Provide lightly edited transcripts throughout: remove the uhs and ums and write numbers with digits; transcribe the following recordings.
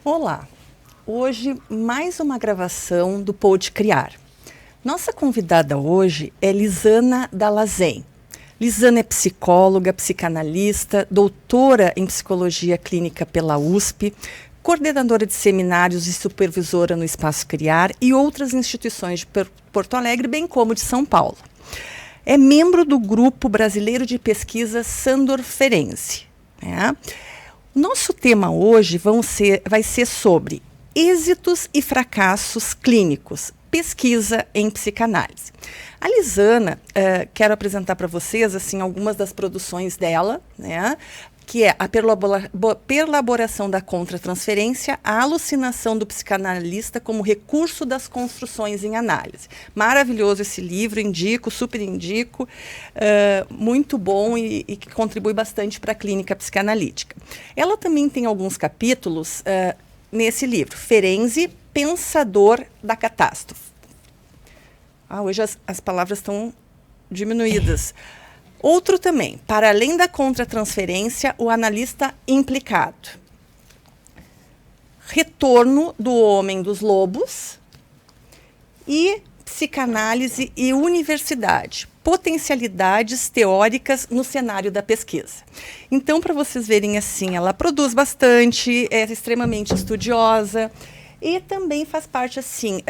Olá, hoje mais uma gravação do Pode Criar. Nossa convidada hoje é Lisana Dallazen. Lisana é psicóloga, psicanalista, doutora em psicologia clínica pela USP, coordenadora de seminários e supervisora no Espaço Criar e outras instituições de Porto Alegre, bem como de São Paulo. É membro do Grupo Brasileiro de Pesquisa Sandor Ferenczi. Nosso tema hoje vai ser sobre êxitos e fracassos clínicos, pesquisa em psicanálise. A Lisana, quero apresentar para vocês assim, algumas das produções dela, que é a perlaboração da contratransferência, a alucinação do psicanalista como recurso das construções em análise. Maravilhoso esse livro, indico, super indico, muito bom e que contribui bastante para a clínica psicanalítica. Ela também tem alguns capítulos nesse livro, Ferenczi, Pensador da Catástrofe. Hoje as palavras estão diminuídas. Outro também, para além da contratransferência, o analista implicado. Retorno do Homem dos Lobos e Psicanálise e Universidade. Potencialidades teóricas no cenário da pesquisa. Então, para vocês verem assim, ela produz bastante, é extremamente estudiosa e também faz parte, assim,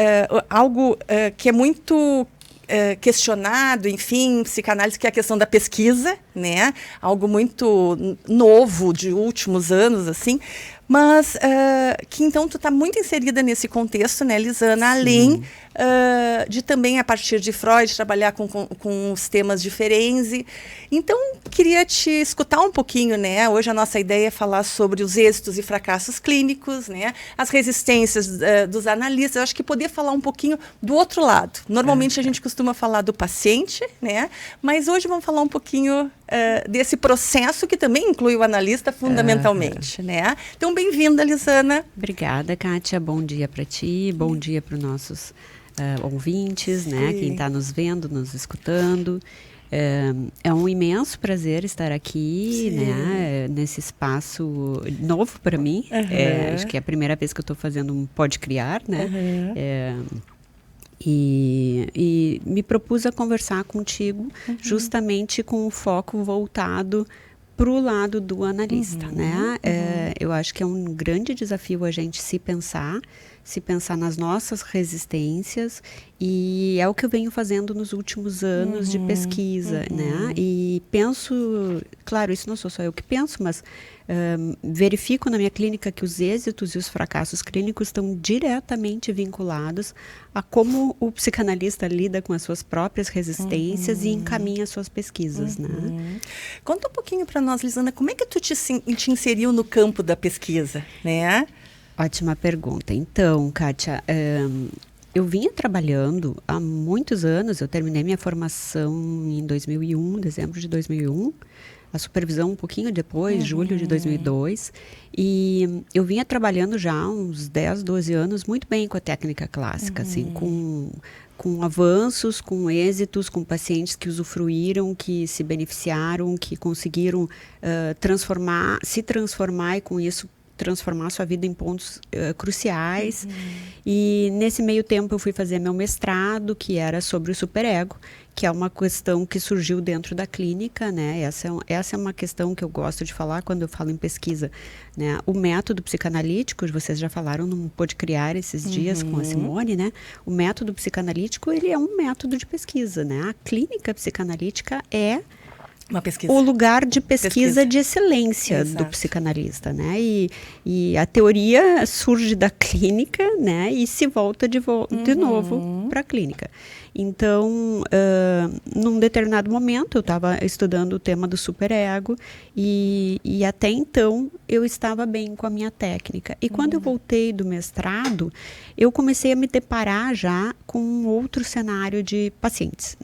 algo que é muito questionado, enfim, psicanálise, que é a questão da pesquisa, algo muito novo de últimos anos, assim, mas que então tu está muito inserida nesse contexto, Lisana, além de também, a partir de Freud, trabalhar com os temas de Ferenczi. Então, queria te escutar um pouquinho, Hoje a nossa ideia é falar sobre os êxitos e fracassos clínicos, as resistências dos analistas. Eu acho que poder falar um pouquinho do outro lado. Normalmente a gente costuma falar do paciente, mas hoje vamos falar um pouquinho desse processo que também inclui o analista fundamentalmente, Então, bem-vinda, Lisana. Obrigada, Kátia. Bom dia para ti, bom dia para os nossos ouvintes, quem está nos vendo, nos escutando. É um imenso prazer estar aqui, nesse espaço novo para mim. Acho que é a primeira vez que eu estou fazendo um Pode Criar, E me propus a conversar contigo justamente com o foco voltado para o lado do analista, Eu acho que é um grande desafio a gente se pensar nas nossas resistências, e é o que eu venho fazendo nos últimos anos de pesquisa, E penso, claro, isso não sou só eu que penso, mas verifico na minha clínica que os êxitos e os fracassos clínicos estão diretamente vinculados a como o psicanalista lida com as suas próprias resistências e encaminha as suas pesquisas, Conta um pouquinho para nós, Lisana, como é que tu te inseriu no campo da pesquisa, Ótima pergunta. Então, Kátia, eu vinha trabalhando há muitos anos. Eu terminei minha formação em 2001, dezembro de 2001, a supervisão um pouquinho depois, julho de 2002, e eu vinha trabalhando já há uns 10, 12 anos muito bem com a técnica clássica, assim, com avanços, com êxitos, com pacientes que usufruíram, que se beneficiaram, que conseguiram se transformar e com isso transformar a sua vida em pontos cruciais. E nesse meio tempo eu fui fazer meu mestrado, que era sobre o superego, que é uma questão que surgiu dentro da clínica, Essa é uma questão que eu gosto de falar quando eu falo em pesquisa, O método psicanalítico, vocês já falaram no Pode Criar esses dias com a Simone, O método psicanalítico, ele é um método de pesquisa, A clínica psicanalítica é o lugar de pesquisa de excelência do psicanalista, E a teoria surge da clínica, e se volta de novo para a clínica. Então, num determinado momento, eu estava estudando o tema do superego e até então eu estava bem com a minha técnica. E quando eu voltei do mestrado, eu comecei a me deparar já com um outro cenário de pacientes,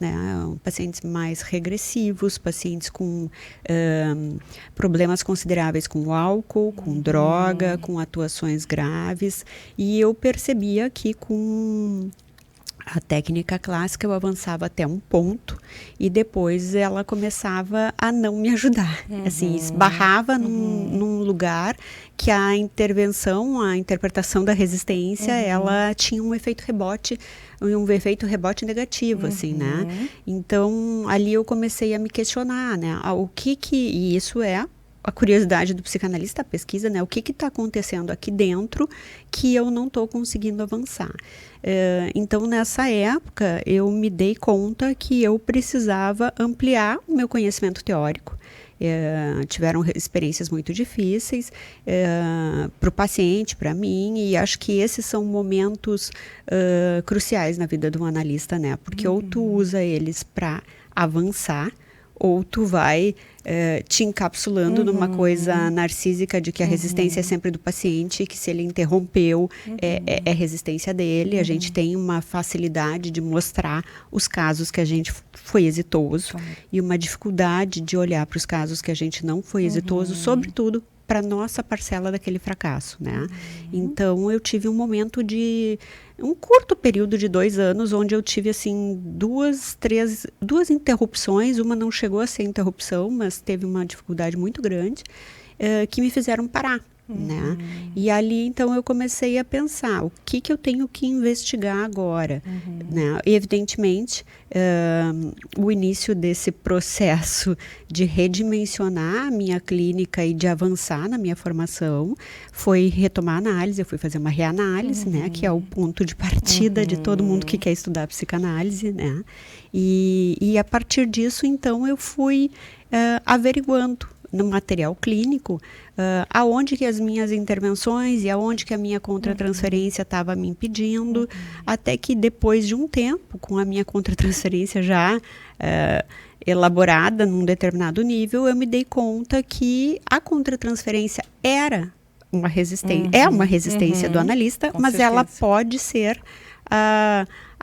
Pacientes mais regressivos, pacientes com problemas consideráveis com álcool, com droga, com atuações graves. E eu percebia que com A técnica clássica eu avançava até um ponto e depois ela começava a não me ajudar. Assim, esbarrava num lugar que a intervenção, a interpretação da resistência, ela tinha um efeito rebote negativo, assim, né? Então, ali eu comecei a me questionar, né? E isso é a curiosidade do psicanalista, a pesquisa, né? O que está acontecendo aqui dentro que eu não estou conseguindo avançar? Então, nessa época, eu me dei conta que eu precisava ampliar o meu conhecimento teórico. Tiveram experiências muito difíceis para o paciente, para mim, e acho que esses são momentos cruciais na vida de um analista, né? Porque ou tu usa eles para avançar, ou tu vai te encapsulando numa coisa narcísica de que a resistência é sempre do paciente, que se ele interrompeu, é resistência dele. A gente tem uma facilidade de mostrar os casos que a gente foi exitoso e uma dificuldade de olhar para os casos que a gente não foi exitoso, sobretudo para nossa parcela daquele fracasso, né? Então, eu tive um curto período de 2 anos, onde eu tive, assim, duas interrupções. Uma não chegou a ser interrupção, mas teve uma dificuldade muito grande, que me fizeram parar, né? E ali, então, eu comecei a pensar, o que eu tenho que investigar agora, né? E, evidentemente, o início desse processo de redimensionar a minha clínica e de avançar na minha formação foi retomar a análise. Eu fui fazer uma reanálise, né? Que é o ponto de partida de todo mundo que quer estudar psicanálise, né? E a partir disso, então, eu fui averiguando no material clínico, aonde que as minhas intervenções e aonde que a minha contratransferência estava me impedindo, até que depois de um tempo, com a minha contratransferência já elaborada num determinado nível, eu me dei conta que a contratransferência era uma resistência do analista, mas ela pode ser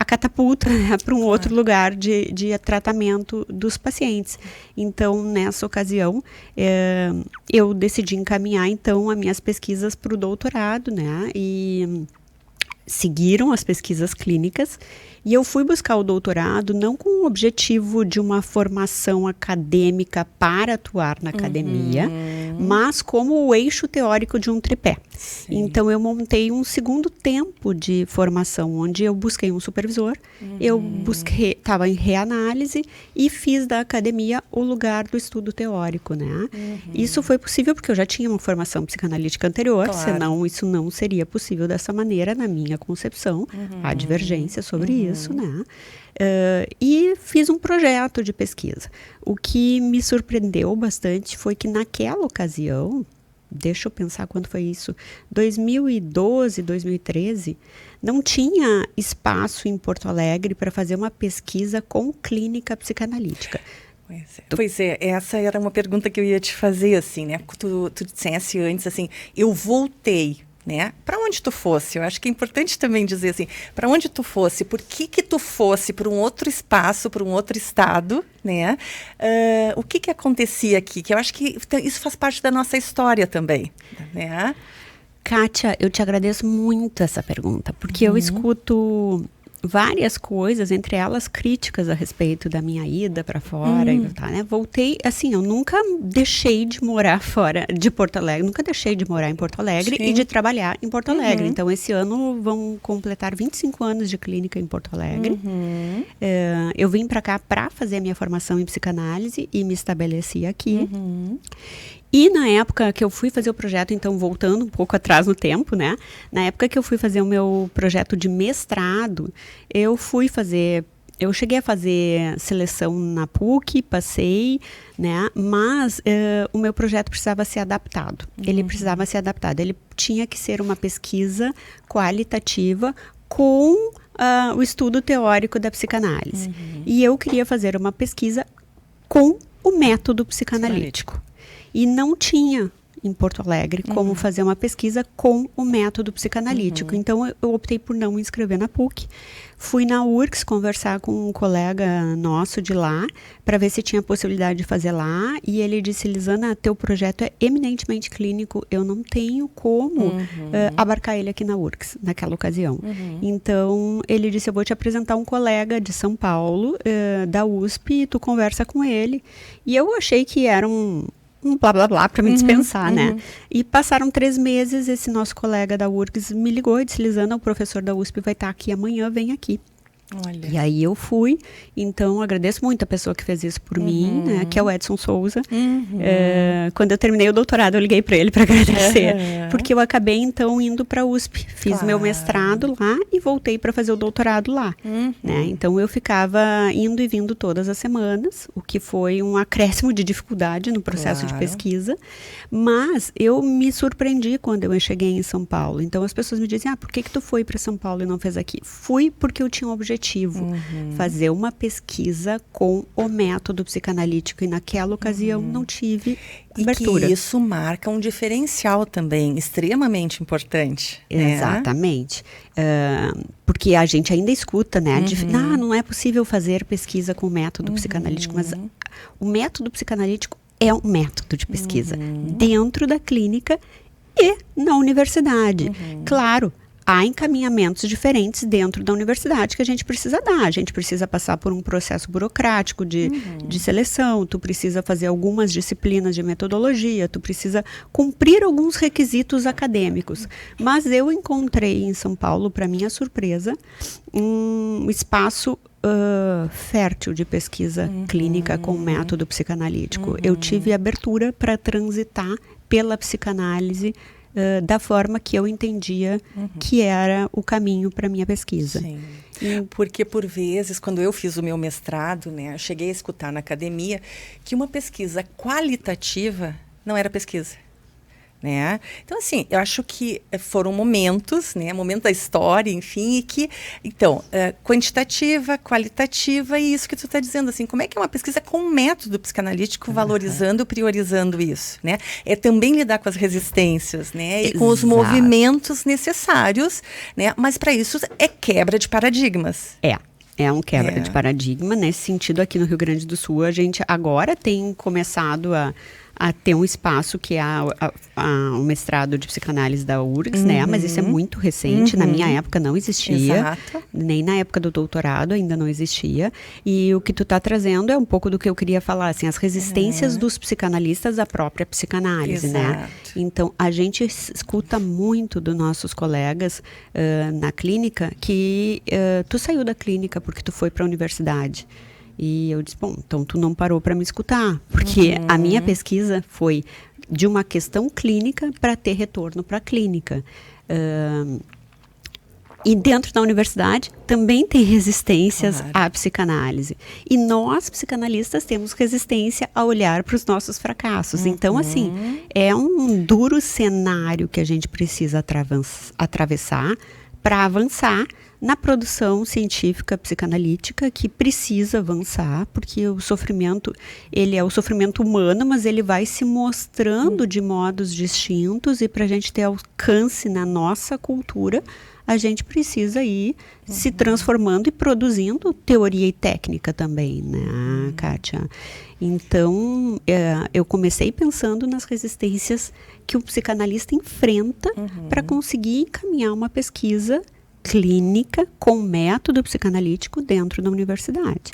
a catapulta, né, para um outro lugar de tratamento dos pacientes. Então, nessa ocasião, eu decidi encaminhar, então, as minhas pesquisas para o doutorado, né, e seguiram as pesquisas clínicas, e eu fui buscar o doutorado não com o objetivo de uma formação acadêmica para atuar na academia, mas como o eixo teórico de um tripé. Sim. Então, eu montei um segundo tempo de formação, onde eu busquei um supervisor, estava em reanálise e fiz da academia o lugar do estudo teórico, né? Isso foi possível porque eu já tinha uma formação psicanalítica anterior, senão isso não seria possível dessa maneira, na minha concepção. Há divergência sobre isso, né? E fiz um projeto de pesquisa. O que me surpreendeu bastante foi que naquela ocasião, deixa eu pensar quando foi isso, 2012, 2013, não tinha espaço em Porto Alegre para fazer uma pesquisa com clínica psicanalítica. Pois é, essa era uma pergunta que eu ia te fazer, assim, né? Tu dissesse antes, assim, eu voltei, né? Para onde tu fosse? Eu acho que é importante também dizer assim, para onde tu fosse, por que tu fosse para um outro espaço, para um outro estado, né? O que acontecia aqui? Que eu acho que isso faz parte da nossa história também, né? Kátia, eu te agradeço muito essa pergunta, porque eu escuto várias coisas, entre elas críticas a respeito da minha ida para fora, né? Voltei, assim, eu nunca deixei de morar fora de Porto Alegre, nunca deixei de morar em Porto Alegre e de trabalhar em Porto Alegre. Então, esse ano vão completar 25 anos de clínica em Porto Alegre. Eu vim para cá para fazer a minha formação em psicanálise e me estabeleci aqui. E na época que eu fui fazer o projeto, então voltando um pouco atrás no tempo, né? Na época que eu fui fazer o meu projeto de mestrado, eu cheguei a fazer seleção na PUC, passei, né? Mas o meu projeto precisava ser adaptado. Ele precisava ser adaptado. Ele tinha que ser uma pesquisa qualitativa com o estudo teórico da psicanálise. E eu queria fazer uma pesquisa com o método psicanalítico. E não tinha em Porto Alegre como fazer uma pesquisa com o método psicanalítico. Então, eu optei por não me inscrever na PUC. fui na URGS conversar com um colega nosso de lá, para ver se tinha possibilidade de fazer lá, e ele disse, Lisana, teu projeto é eminentemente clínico, eu não tenho como abarcar ele aqui na URGS, naquela ocasião. Então, ele disse, eu vou te apresentar um colega de São Paulo, da USP, e tu conversa com ele. E eu achei que era um blá blá blá para me dispensar, né? E passaram 3 meses, esse nosso colega da URGS me ligou e disse, Lisana, o professor da USP vai estar aqui amanhã, vem aqui. Olha. E aí eu fui, então agradeço muito a pessoa que fez isso por mim, né, que é o Edson Souza. Quando eu terminei o doutorado, eu liguei para ele para agradecer, porque eu acabei então indo para a USP, fiz meu mestrado lá e voltei para fazer o doutorado lá. Né? Então eu ficava indo e vindo todas as semanas, o que foi um acréscimo de dificuldade no processo de pesquisa, mas eu me surpreendi quando eu cheguei em São Paulo. Então as pessoas me dizem, por que tu foi para São Paulo e não fez aqui? Fui porque eu tinha um objetivo. Fazer uma pesquisa com o método psicanalítico, e naquela ocasião não tive abertura. E que isso marca um diferencial também, extremamente importante. Exatamente. Porque a gente ainda escuta, né? Não é possível fazer pesquisa com método psicanalítico, mas o método psicanalítico é um método de pesquisa dentro da clínica e na universidade. Claro, há encaminhamentos diferentes dentro da universidade que a gente precisa dar. A gente precisa passar por um processo burocrático de seleção, tu precisa fazer algumas disciplinas de metodologia, tu precisa cumprir alguns requisitos acadêmicos. Mas eu encontrei em São Paulo, para minha surpresa, um espaço fértil de pesquisa clínica com método psicanalítico. Eu tive abertura para transitar pela psicanálise da forma que eu entendia que era o caminho para minha pesquisa. Sim. Porque, por vezes, quando eu fiz o meu mestrado, né, eu cheguei a escutar na academia que uma pesquisa qualitativa não era pesquisa. Né? Então, assim, eu acho que foram momentos, né, momento da história, enfim, e que, então, quantitativa, qualitativa, e isso que tu está dizendo, assim, como é que é uma pesquisa com um método psicanalítico valorizando, priorizando isso, né? É também lidar com as resistências, né, e com os movimentos necessários, né, mas para isso é quebra de paradigmas. É um quebra de paradigma, nesse sentido. Aqui no Rio Grande do Sul, a gente agora tem começado a ter um espaço que é o mestrado de psicanálise da URGS, né? Mas isso é muito recente, na minha época não existia. Exato. Nem na época do doutorado ainda não existia. E o que tu está trazendo é um pouco do que eu queria falar, assim, as resistências dos psicanalistas à própria psicanálise, né? Então, a gente escuta muito dos nossos colegas na clínica que tu saiu da clínica porque tu foi para a universidade. E eu disse, bom, então tu não parou para me escutar, porque a minha pesquisa foi de uma questão clínica para ter retorno para a clínica. E dentro da universidade também tem resistências à psicanálise. E nós, psicanalistas, temos resistência a olhar para os nossos fracassos. Então, assim, é um duro cenário que a gente precisa atravessar para avançar na produção científica psicanalítica, que precisa avançar, porque o sofrimento, ele é o sofrimento humano, mas ele vai se mostrando de modos distintos, e para a gente ter alcance na nossa cultura, a gente precisa ir se transformando e produzindo teoria e técnica também, né, Kátia? Então, eu comecei pensando nas resistências que o psicanalista enfrenta para conseguir encaminhar uma pesquisa clínica com método psicanalítico dentro da universidade.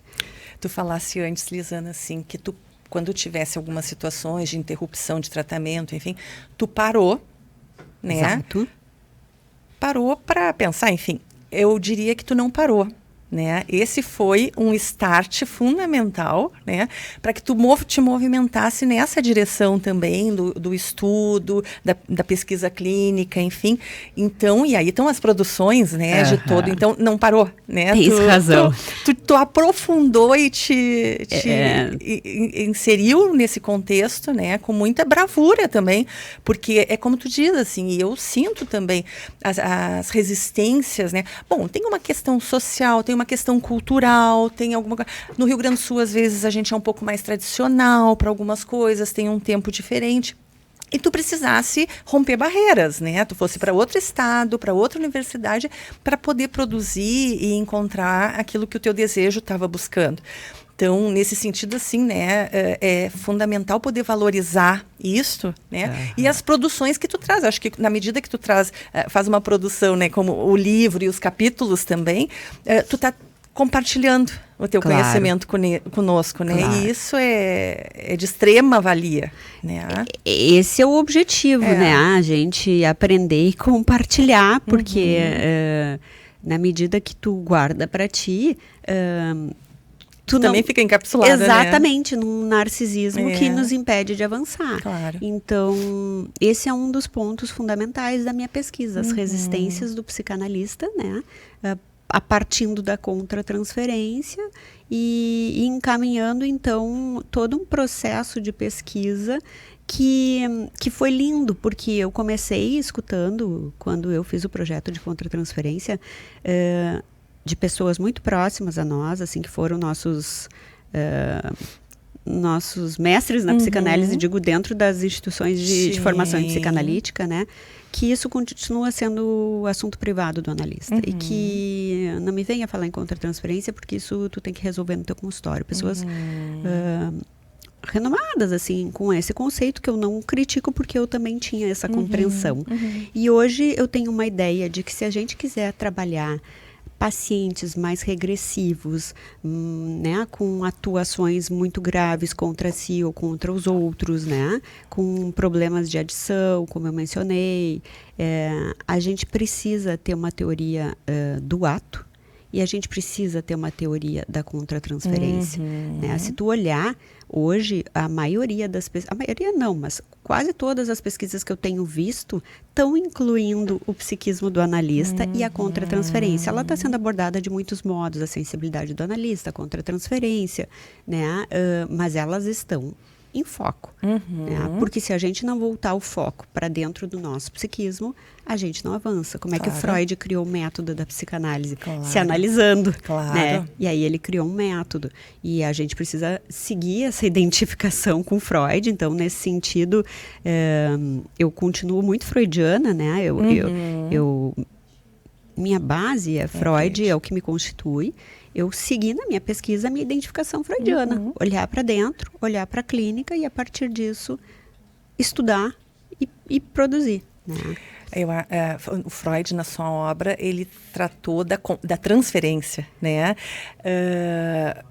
Tu falasse antes, Lisana, assim, que tu, quando tivesse algumas situações de interrupção de tratamento, enfim, tu parou, né? Exato. Parou para pensar, enfim. Eu diria que tu não parou, né? Esse foi um start fundamental, né, para que tu te movimentasse nessa direção também do estudo, da pesquisa clínica, enfim. Então, e aí estão as produções, né, de todo. Então, não parou, né? Tens razão. Tu aprofundou e te inseriu nesse contexto, né, com muita bravura também, porque é como tu diz, assim, e eu sinto também as resistências, né? Bom, tem uma questão social, tem uma questão cultural, tem alguma coisa. No Rio Grande do Sul, às vezes, a gente é um pouco mais tradicional para algumas coisas, tem um tempo diferente. e tu precisasse romper barreiras, né? Tu fosse para outro estado, para outra universidade, para poder produzir e encontrar aquilo que o teu desejo estava buscando. Então, nesse sentido, assim, né, é fundamental poder valorizar isso, né, e as produções que tu traz. Acho que na medida que tu faz uma produção, né, como o livro e os capítulos também, tu tá compartilhando o teu conhecimento conosco, né, e isso é de extrema valia, né. Esse é o objetivo, né, a gente aprender e compartilhar, porque na medida que tu guarda para ti, tu também fica encapsulada, exatamente, num narcisismo que nos impede de avançar. Claro. Então, esse é um dos pontos fundamentais da minha pesquisa, as resistências do psicanalista, né? A partindo da contratransferência e encaminhando, então, todo um processo de pesquisa que foi lindo, porque eu comecei escutando, quando eu fiz o projeto de contratransferência, de pessoas muito próximas a nós, assim, que foram nossos mestres na psicanálise, digo, dentro das instituições de formação em psicanalítica, né? Que isso continua sendo assunto privado do analista. E que não me venha falar em contratransferência, porque isso tu tem que resolver no teu consultório. Pessoas renomadas, assim, com esse conceito que eu não critico, porque eu também tinha essa compreensão. E hoje eu tenho uma ideia de que se a gente quiser trabalhar pacientes mais regressivos, né, com atuações muito graves contra si ou contra os outros, né, com problemas de adição, como eu mencionei, a gente precisa ter uma teoria do ato e a gente precisa ter uma teoria da contratransferência. Né? Se tu olhar, hoje, a maioria das pesquisas, a maioria não, mas quase todas as pesquisas que eu tenho visto estão incluindo o psiquismo do analista e a contratransferência. Ela está sendo abordada de muitos modos, a sensibilidade do analista, a contratransferência, né? Mas elas estão em foco. Né? Porque se a gente não voltar o foco para dentro do nosso psiquismo, a gente não avança. Como é que o Freud criou o método da psicanálise? Se analisando. Né? E aí ele criou um método. E a gente precisa seguir essa identificação com Freud. Então, nesse sentido, eu continuo muito freudiana, né? Minha base é Freud, é o que me constitui. Eu segui na minha pesquisa a minha identificação freudiana. Olhar para dentro, olhar para a clínica e, a partir disso, estudar e produzir. Né? O Freud, na sua obra, ele tratou da transferência, né?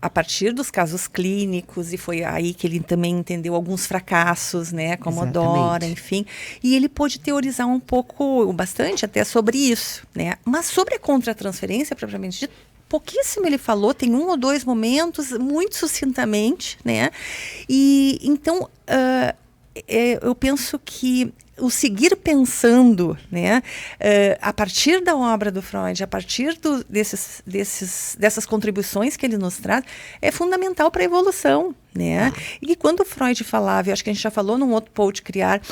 A partir dos casos clínicos, e foi aí que ele também entendeu alguns fracassos, né? Como Dora, enfim. E ele pôde teorizar bastante até sobre isso, né? Mas sobre a contratransferência, propriamente dito, pouquíssimo ele falou, tem 1 ou 2 momentos, muito sucintamente, né? E então, eu penso que o seguir pensando, né, a partir da obra do Freud, a partir dessas contribuições que ele nos traz, é fundamental para a evolução, né? E quando o Freud falava, eu acho que a gente já falou num outro Pode Criar,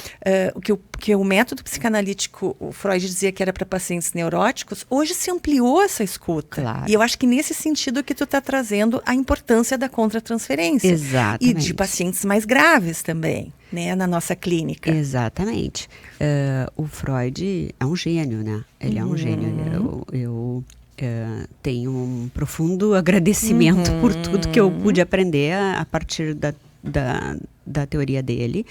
que o método psicanalítico, o Freud dizia que era para pacientes neuróticos, hoje se ampliou essa escuta. E eu acho que nesse sentido que tu está trazendo a importância da contratransferência. Exatamente. E de pacientes mais graves também, né, na nossa clínica. Exatamente. O Freud é um gênio, né? Ele é um gênio. Eu tenho um profundo agradecimento por tudo que eu pude aprender a partir da teoria dele.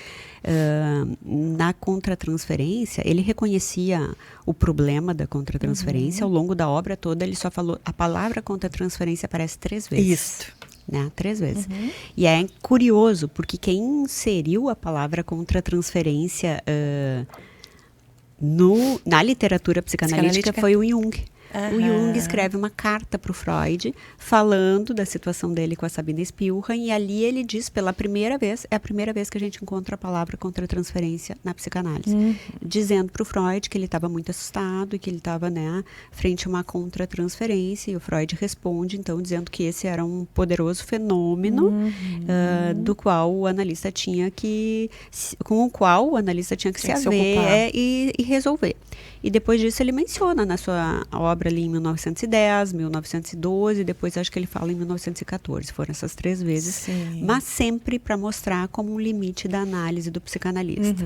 Na contratransferência, ele reconhecia o problema da contratransferência. Ao longo da obra toda, ele só falou, a palavra contratransferência aparece 3 vezes. Isso. Né? 3 vezes. E é curioso, porque quem inseriu a palavra contratransferência na literatura psicanalítica foi o Jung. O Jung escreve uma carta para o Freud, falando da situação dele com a Sabina Spielhan, e ali ele diz, pela primeira vez, é a primeira vez que a gente encontra a palavra contratransferência na psicanálise, dizendo para o Freud que ele estava muito assustado e que ele estava, né, frente a uma contratransferência, e o Freud responde, então, dizendo que esse era um poderoso fenômeno do qual o analista tinha que, com o qual o analista tinha que se haver e resolver. E depois disso ele menciona na sua obra ali em 1910, 1912, depois acho que ele fala em 1914. Foram essas 3 vezes. Sim. Mas sempre para mostrar como um limite da análise do psicanalista.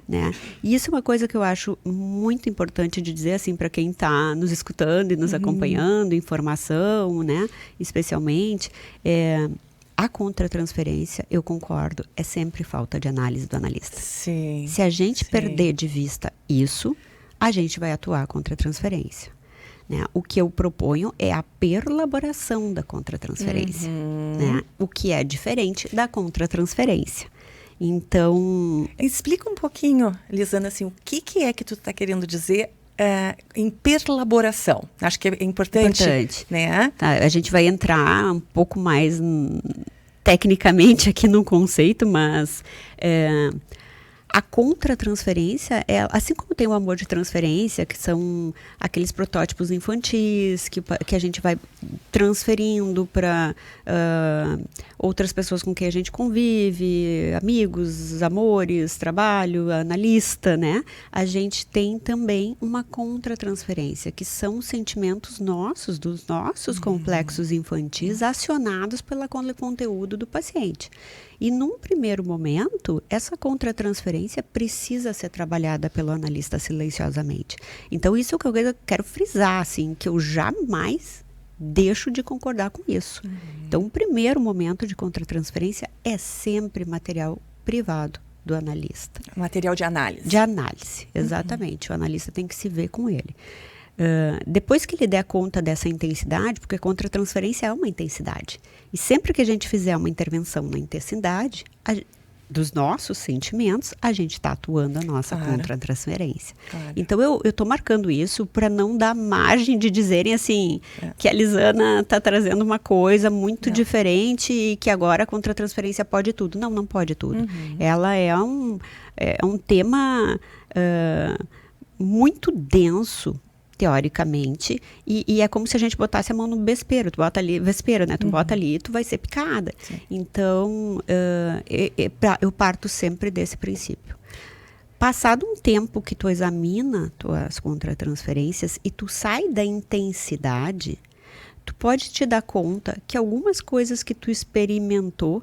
Né? E isso é uma coisa que eu acho muito importante de dizer assim para quem está nos escutando e nos acompanhando, informação, né? Especialmente. A contratransferência, eu concordo, é sempre falta de análise do analista. Sim. Se a gente perder de vista isso, a gente vai atuar contra a transferência. Né? O que eu proponho é a perlaboração da contratransferência, né? O que é diferente da contratransferência. Então... Explica um pouquinho, Lisana, assim, o que é que tu está querendo dizer em perlaboração? Acho que é importante. Né? Tá, a gente vai entrar um pouco mais tecnicamente aqui no conceito, mas a contratransferência, assim como tem o amor de transferência, que são aqueles protótipos infantis que a gente vai transferindo para outras pessoas com quem a gente convive, amigos, amores, trabalho, analista, né? A gente tem também uma contratransferência, que são sentimentos nossos, dos nossos complexos infantis, acionados pelo conteúdo do paciente. E num primeiro momento, essa contratransferência precisa ser trabalhada pelo analista silenciosamente. Então, isso é o que eu quero frisar, assim, que eu jamais deixo de concordar com isso. Então, o primeiro momento de contratransferência é sempre material privado do analista. Material de análise. De análise, exatamente. O analista tem que se ver com ele. Depois que ele der conta dessa intensidade, porque contratransferência é uma intensidade, e sempre que a gente fizer uma intervenção na intensidade dos nossos sentimentos, a gente está atuando a nossa contratransferência. Claro. Então eu estou marcando isso para não dar margem de dizerem assim que a Lisana está trazendo uma coisa muito diferente e que agora a contratransferência pode tudo. Não, não pode tudo. Ela é um tema muito denso, teoricamente, e é como se a gente botasse a mão no vespeiro. Tu bota ali, vespeiro, né? Tu bota ali e tu vai ser picada. Sim. Então, eu parto sempre desse princípio. Passado um tempo que tu examina tuas contratransferências e tu sai da intensidade, tu pode te dar conta que algumas coisas que tu experimentou,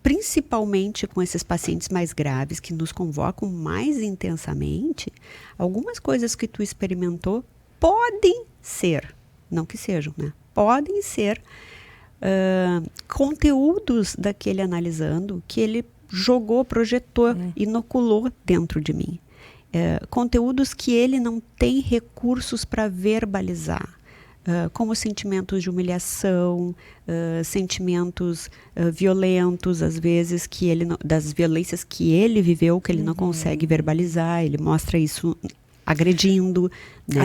principalmente com esses pacientes mais graves que nos convocam mais intensamente, algumas coisas que tu experimentou podem ser, não que sejam, né? Podem ser conteúdos daquele analisando que ele jogou, projetou, inoculou dentro de mim. Conteúdos que ele não tem recursos para verbalizar. Como sentimentos de humilhação, sentimentos violentos, às vezes, das violências que ele viveu, que ele não consegue verbalizar, ele mostra isso agredindo. Né?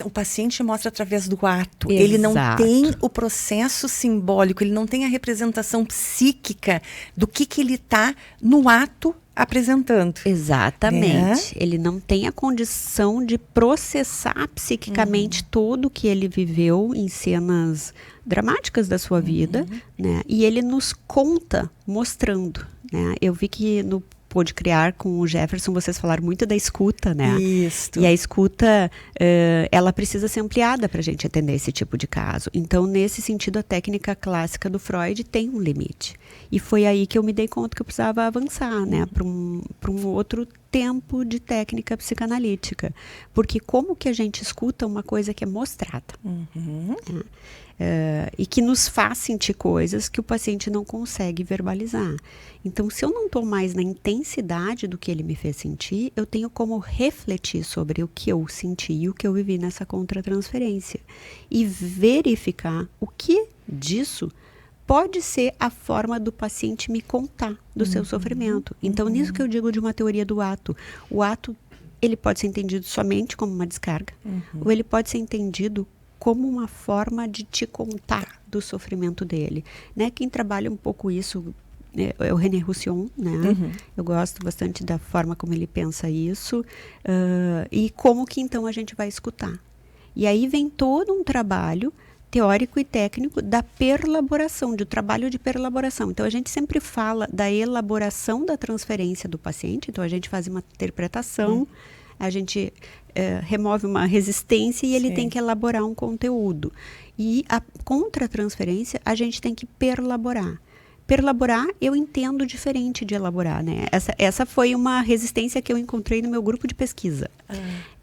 O paciente mostra através do ato. Exato. Ele não tem o processo simbólico, ele não tem a representação psíquica do que ele está no ato apresentando. Exatamente. Ele não tem a condição de processar psiquicamente tudo que ele viveu em cenas dramáticas da sua vida, né? E ele nos conta mostrando, né? Eu vi que no Pode Criar com o Jefferson, vocês falaram muito da escuta, né? Isso. E a escuta, ela precisa ser ampliada para a gente entender esse tipo de caso. Então, nesse sentido, a técnica clássica do Freud tem um limite. E foi aí que eu me dei conta que eu precisava avançar, né? Para um outro tempo de técnica psicanalítica. Porque como que a gente escuta uma coisa que é mostrada? E que nos faz sentir coisas que o paciente não consegue verbalizar. Então, se eu não estou mais na intensidade do que ele me fez sentir, eu tenho como refletir sobre o que eu senti e o que eu vivi nessa contratransferência. E verificar o que disso pode ser a forma do paciente me contar do seu sofrimento. Então, nisso que eu digo de uma teoria do ato. O ato, ele pode ser entendido somente como uma descarga, ou ele pode ser entendido como uma forma de te contar do sofrimento dele, né? Quem trabalha um pouco isso é o René Roussillon, né? Eu gosto bastante da forma como ele pensa isso, e como que então a gente vai escutar. E aí vem todo um trabalho teórico e técnico da perlaboração, do trabalho de perlaboração. Então, a gente sempre fala da elaboração da transferência do paciente, então a gente faz uma interpretação, a gente remove uma resistência e ele Sim. tem que elaborar um conteúdo. E a contra-transferência, a gente tem que perlaborar. Perlaborar, eu entendo diferente de elaborar, né? Essa foi uma resistência que eu encontrei no meu grupo de pesquisa.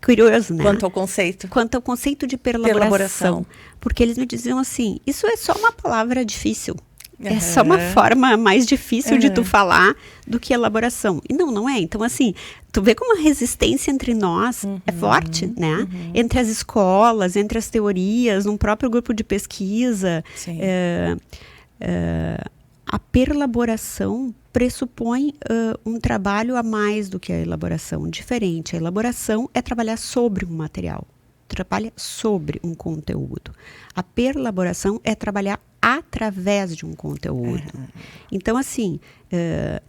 Curioso, né? Quanto ao conceito. Quanto ao conceito de perlaboração. Porque eles me diziam assim, isso é só uma palavra difícil. É só uma forma mais difícil de tu falar do que elaboração. E não é. Então, assim, tu vê como a resistência entre nós é forte, né? Entre as escolas, entre as teorias, num próprio grupo de pesquisa. Sim. A perlaboração pressupõe um trabalho a mais do que a elaboração, diferente. A elaboração é trabalhar sobre um material, trabalha sobre um conteúdo. A perlaboração é trabalhar através de um conteúdo. Então, assim,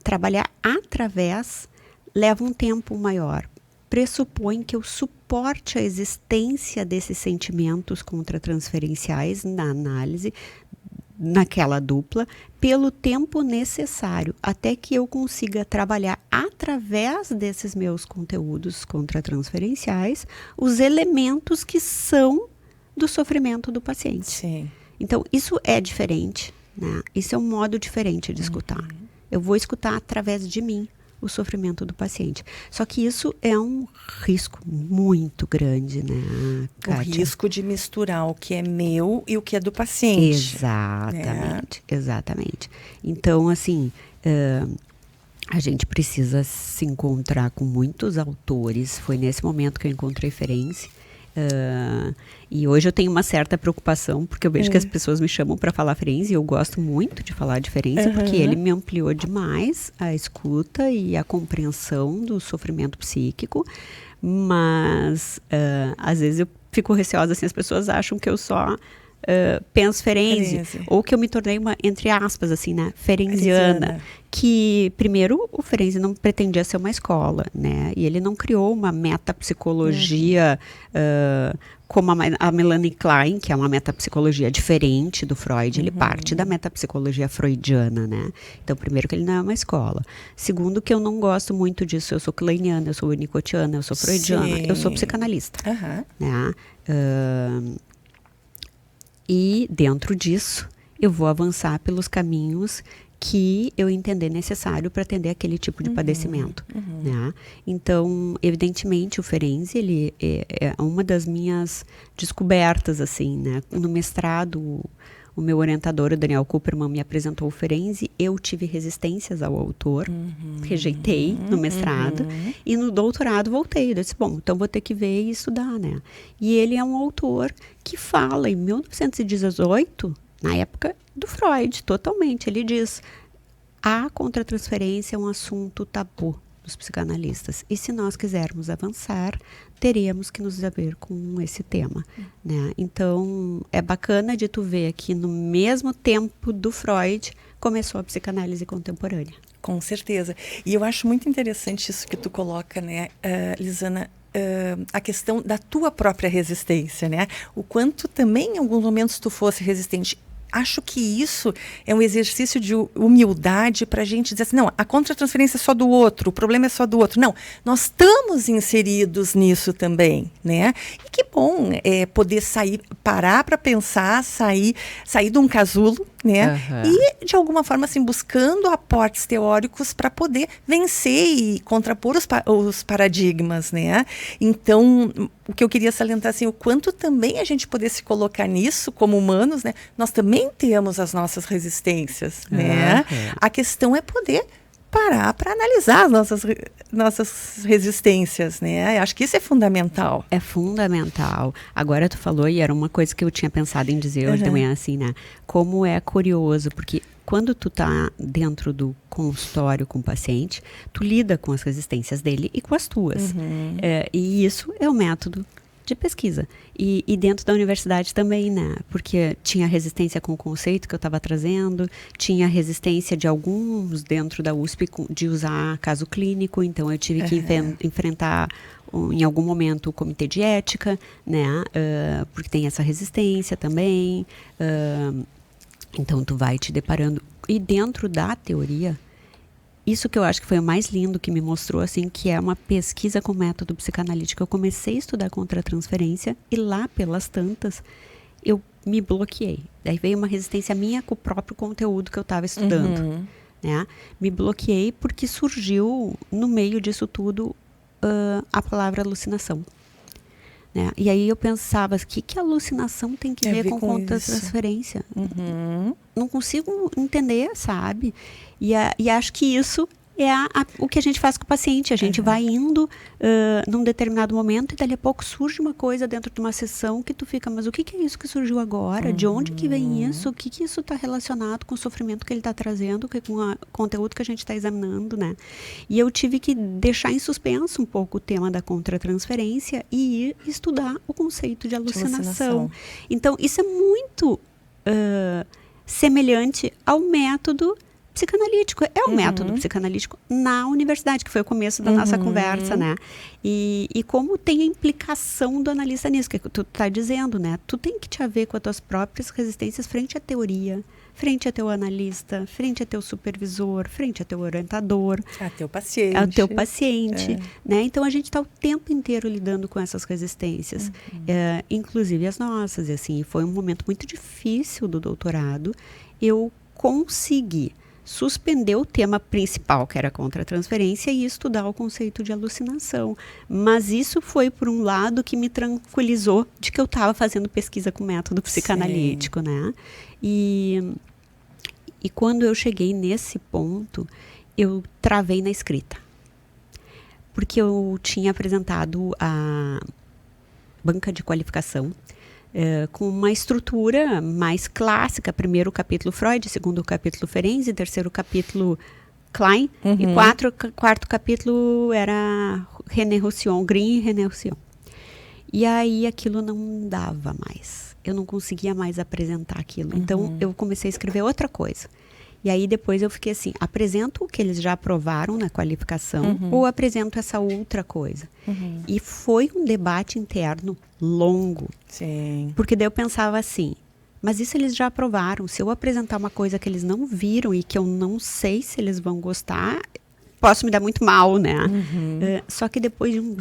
trabalhar através leva um tempo maior. Pressupõe que eu suporte a existência desses sentimentos contratransferenciais na análise, naquela dupla, pelo tempo necessário, até que eu consiga trabalhar através desses meus conteúdos contratransferenciais os elementos que são do sofrimento do paciente. Sim. Então, isso é diferente, né? Isso é um modo diferente de escutar. Eu vou escutar através de mim o sofrimento do paciente. Só que isso é um risco muito grande, né, Kátia? O risco de misturar o que é meu e o que é do paciente. Exatamente. Então, assim, a gente precisa se encontrar com muitos autores. Foi nesse momento que eu encontrei Ferenczi. E hoje eu tenho uma certa preocupação, porque eu vejo que as pessoas me chamam para falar Ferenczi, e eu gosto muito de falar de Ferenczi, porque ele me ampliou demais a escuta e a compreensão do sofrimento psíquico, mas às vezes eu fico receosa, assim, as pessoas acham que eu só penso Ferenczi, ou que eu me tornei uma, entre aspas, assim, né, ferenziana, que, primeiro, o Ferenczi não pretendia ser uma escola, né, e ele não criou uma metapsicologia como a Melanie Klein, que é uma metapsicologia diferente do Freud, ele parte da metapsicologia freudiana, né, então, primeiro, que ele não é uma escola, segundo, que eu não gosto muito disso, eu sou kleiniana, eu sou winnicottiana, eu sou freudiana, eu sou psicanalista, né, e dentro disso, eu vou avançar pelos caminhos que eu entender necessário para atender aquele tipo de padecimento. Né? Então, evidentemente, o Ferenczi, ele é uma das minhas descobertas, assim, né? No mestrado, o meu orientador, o Daniel Kupperman, me apresentou o Ferenczi, eu tive resistências ao autor, rejeitei no mestrado, e no doutorado voltei. Eu disse, bom, então vou ter que ver e estudar, né? E ele é um autor que fala, em 1918, na época do Freud, totalmente, ele diz, a contratransferência é um assunto tabu dos psicanalistas, e se nós quisermos avançar, teríamos que nos haver com esse tema, né? Então, é bacana de tu ver que no mesmo tempo do Freud, começou a psicanálise contemporânea. Com certeza. E eu acho muito interessante isso que tu coloca, né, Lisana, a questão da tua própria resistência, né? O quanto também, em alguns momentos, tu fosse resistente. Acho que isso é um exercício de humildade para a gente dizer assim, não, a contratransferência é só do outro, o problema é só do outro. Não, nós estamos inseridos nisso também, né? E que bom poder parar para pensar, sair de um casulo, né? E, de alguma forma, assim, buscando aportes teóricos para poder vencer e contrapor os paradigmas, né? Então, o que eu queria salientar, assim, o quanto também a gente poder se colocar nisso como humanos, né? Nós também temos as nossas resistências, né? A questão é poder parar para analisar as nossas resistências, né? Acho que isso é fundamental. É fundamental. Agora tu falou, e era uma coisa que eu tinha pensado em dizer hoje de manhã, assim, né? Como é curioso, porque quando tu tá dentro do consultório com o paciente, tu lida com as resistências dele e com as tuas. E isso é o método de pesquisa. E dentro da universidade também, né? Porque tinha resistência com o conceito que eu estava trazendo, tinha resistência de alguns dentro da USP de usar caso clínico, então eu tive que enfrentar em algum momento o comitê de ética, né? Porque tem essa resistência também. Então tu vai te deparando. E dentro da teoria, isso que eu acho que foi o mais lindo que me mostrou, assim, que é uma pesquisa com método psicanalítico. Eu comecei a estudar contra-transferência e lá pelas tantas eu me bloqueei. Daí veio uma resistência minha com o próprio conteúdo que eu estava estudando. Né? Me bloqueei porque surgiu no meio disso tudo a palavra alucinação. Né? E aí eu pensava, o que a alucinação tem que ver com contra-transferência? Não consigo entender, sabe? E acho que isso é o que a gente faz com o paciente. A gente vai indo num determinado momento e dali a pouco surge uma coisa dentro de uma sessão que tu fica, mas o que é isso que surgiu agora? De onde que vem isso? O que isso está relacionado com o sofrimento que ele está trazendo, com o conteúdo que a gente está examinando, né? E eu tive que deixar em suspenso um pouco o tema da contratransferência e ir estudar o conceito de alucinação. Então, isso é muito semelhante ao método psicanalítico. É um método psicanalítico na universidade, que foi o começo da nossa conversa, né? E como tem a implicação do analista nisso, que tu tá dizendo, né? Tu tem que te haver com as tuas próprias resistências frente à teoria, frente a teu analista, frente a teu supervisor, frente a teu orientador. A teu paciente. Ao teu paciente, né? Então, a gente está o tempo inteiro lidando com essas resistências, inclusive as nossas. E assim, foi um momento muito difícil do doutorado. Eu consegui suspender o tema principal, que era contra a transferência, e estudar o conceito de alucinação. Mas isso foi, por um lado, que me tranquilizou de que eu estava fazendo pesquisa com método psicanalítico, né? E quando eu cheguei nesse ponto, eu travei na escrita. Porque eu tinha apresentado a banca de qualificação com uma estrutura mais clássica. Primeiro o capítulo Freud, segundo o capítulo Ferenczi, terceiro capítulo Klein, e quarto capítulo era René Roussillon, Green e René Roussillon. E aí aquilo não dava mais. Eu não conseguia mais apresentar aquilo. Então eu comecei a escrever outra coisa. E aí depois eu fiquei assim, apresento o que eles já aprovaram na qualificação ou apresento essa outra coisa? E foi um debate interno longo. Sim. Porque daí eu pensava assim, mas isso eles já aprovaram. Se eu apresentar uma coisa que eles não viram e que eu não sei se eles vão gostar, posso me dar muito mal, né? Só que depois de um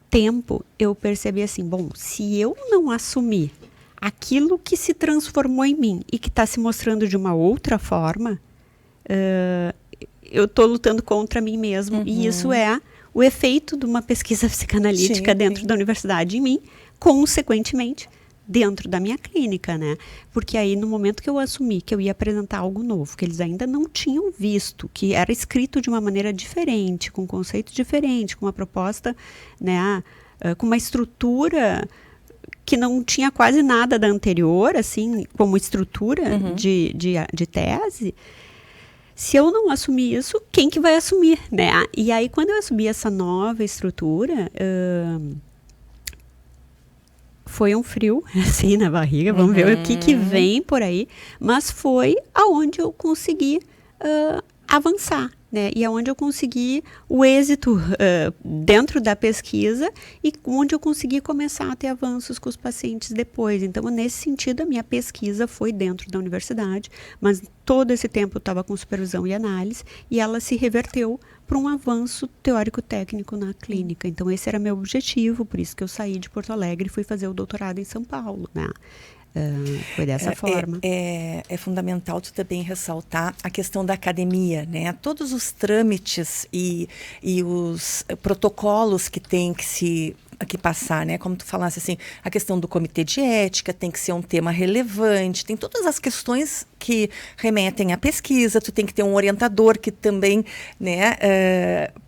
tempo eu percebi assim, bom, se eu não assumir aquilo que se transformou em mim e que está se mostrando de uma outra forma, eu estou lutando contra mim mesmo. E isso é o efeito de uma pesquisa psicanalítica dentro da universidade em mim, consequentemente, dentro da minha clínica, né? Porque aí, no momento que eu assumi que eu ia apresentar algo novo, que eles ainda não tinham visto, que era escrito de uma maneira diferente, com um conceito diferente, com uma proposta, né, com uma estrutura que não tinha quase nada da anterior, assim, como estrutura de tese. Se eu não assumir isso, quem que vai assumir, né? E aí, quando eu assumi essa nova estrutura, foi um frio, assim, na barriga. Vamos ver o que vem por aí. Mas foi aonde eu consegui avançar, né? E aonde eu consegui o êxito dentro da pesquisa e onde eu consegui começar a ter avanços com os pacientes depois. Então, nesse sentido, a minha pesquisa foi dentro da universidade, mas todo esse tempo eu estava com supervisão e análise, e ela se reverteu para um avanço teórico-técnico na clínica. Então, esse era meu objetivo, por isso que eu saí de Porto Alegre e fui fazer o doutorado em São Paulo, né? Foi dessa forma. É fundamental tu também ressaltar a questão da academia, né? Todos os trâmites e os protocolos que tem que passar, né? Como tu falasse assim, a questão do comitê de ética tem que ser um tema relevante, tem todas as questões que remetem à pesquisa, tu tem que ter um orientador que também, né,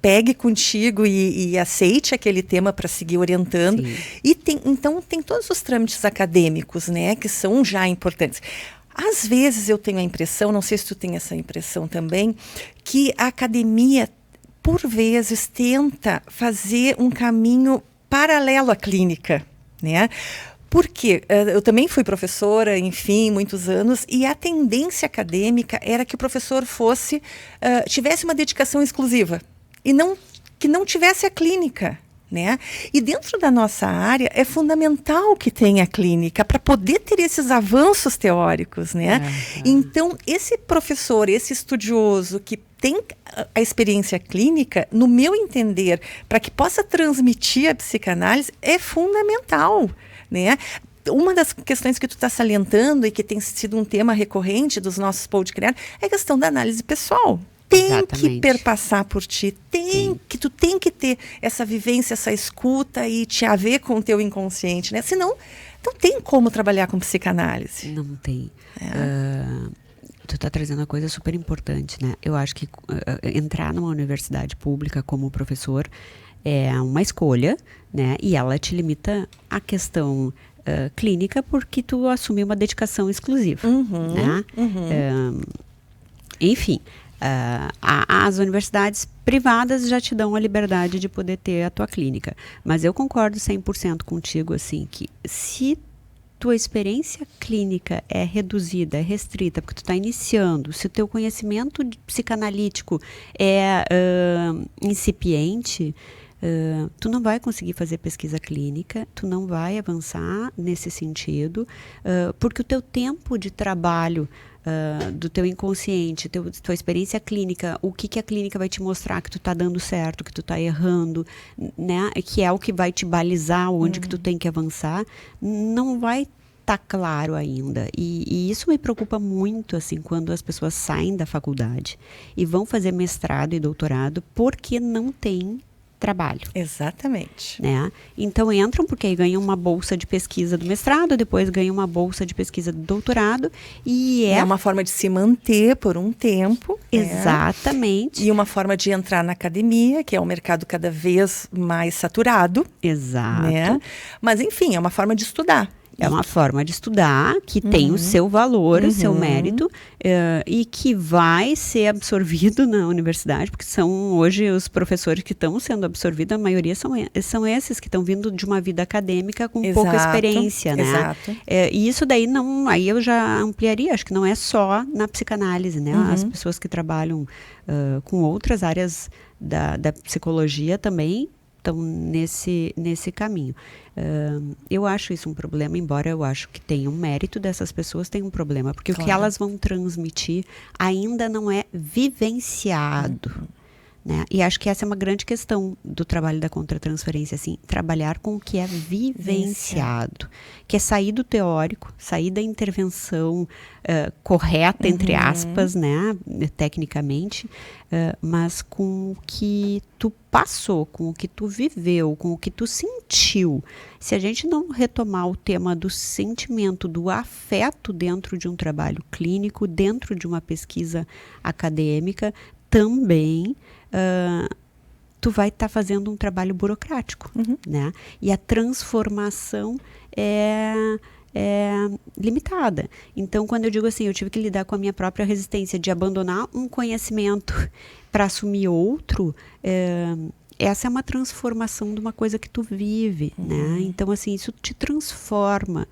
pegue contigo e aceite aquele tema para seguir orientando. Sim. E então tem todos os trâmites acadêmicos, né, que são já importantes. Às vezes eu tenho a impressão, não sei se tu tem essa impressão também, que a academia, por vezes, tenta fazer um caminho paralelo à clínica, né? Porque eu também fui professora, enfim, muitos anos, e a tendência acadêmica era que o professor tivesse uma dedicação exclusiva e que não tivesse a clínica, né? E dentro da nossa área é fundamental que tenha a clínica para poder ter esses avanços teóricos, né? Então, esse professor, esse estudioso que tem a experiência clínica, no meu entender, para que possa transmitir a psicanálise, é fundamental, né? Uma das questões que tu está salientando e que tem sido um tema recorrente dos nossos podcasts é a questão da análise pessoal. Tem que perpassar por ti, tu tem que ter essa vivência, essa escuta e te haver com o teu inconsciente, né? Senão, não tem como trabalhar com psicanálise. Não tem. Tu está trazendo uma coisa super importante, né? Eu acho que entrar numa universidade pública como professor é uma escolha, né? E ela te limita a questão clínica porque tu assume uma dedicação exclusiva, né? Enfim, as universidades privadas já te dão a liberdade de poder ter a tua clínica. Mas eu concordo 100% contigo, assim, que se tua experiência clínica é reduzida, é restrita, porque tu está iniciando, se o teu conhecimento psicanalítico é incipiente, tu não vai conseguir fazer pesquisa clínica, tu não vai avançar nesse sentido, porque o teu tempo de trabalho do teu inconsciente, tua experiência clínica, o que a clínica vai te mostrar que tu está dando certo, que tu está errando, né? Que é o que vai te balizar onde que tu tem que avançar, não vai estar claro ainda. E isso me preocupa muito, assim, quando as pessoas saem da faculdade e vão fazer mestrado e doutorado porque não tem trabalho. Exatamente. Né? Então entram porque aí ganham uma bolsa de pesquisa do mestrado, depois ganham uma bolsa de pesquisa do doutorado e é uma forma de se manter por um tempo. Exatamente. E uma forma de entrar na academia, que é um mercado cada vez mais saturado. Exato. Né? Mas enfim, é uma forma de estudar. É uma forma de estudar que tem o seu valor, o seu mérito, e que vai ser absorvido na universidade, porque são hoje os professores que estão sendo absorvidos, a maioria são esses que estão vindo de uma vida acadêmica com pouca experiência, né? Exato. E isso daí não, aí eu já ampliaria, acho que não é só na psicanálise, né? As pessoas que trabalham com outras áreas da psicologia também estão nesse caminho. Eu acho isso um problema, embora eu acho que tenha um mérito dessas pessoas, tem um problema, porque o que elas vão transmitir ainda não é vivenciado. Né? E acho que essa é uma grande questão do trabalho da contratransferência, assim, trabalhar com o que é vivenciado, que é sair do teórico, sair da intervenção correta, entre aspas, né, tecnicamente, mas com o que tu passou, com o que tu viveu, com o que tu sentiu. Se a gente não retomar o tema do sentimento, do afeto dentro de um trabalho clínico, dentro de uma pesquisa acadêmica, também tu vai estar fazendo um trabalho burocrático, né? E a transformação é limitada. Então, quando eu digo assim, eu tive que lidar com a minha própria resistência de abandonar um conhecimento para assumir outro, essa é uma transformação de uma coisa que tu vive, né? Então, assim, isso te transforma.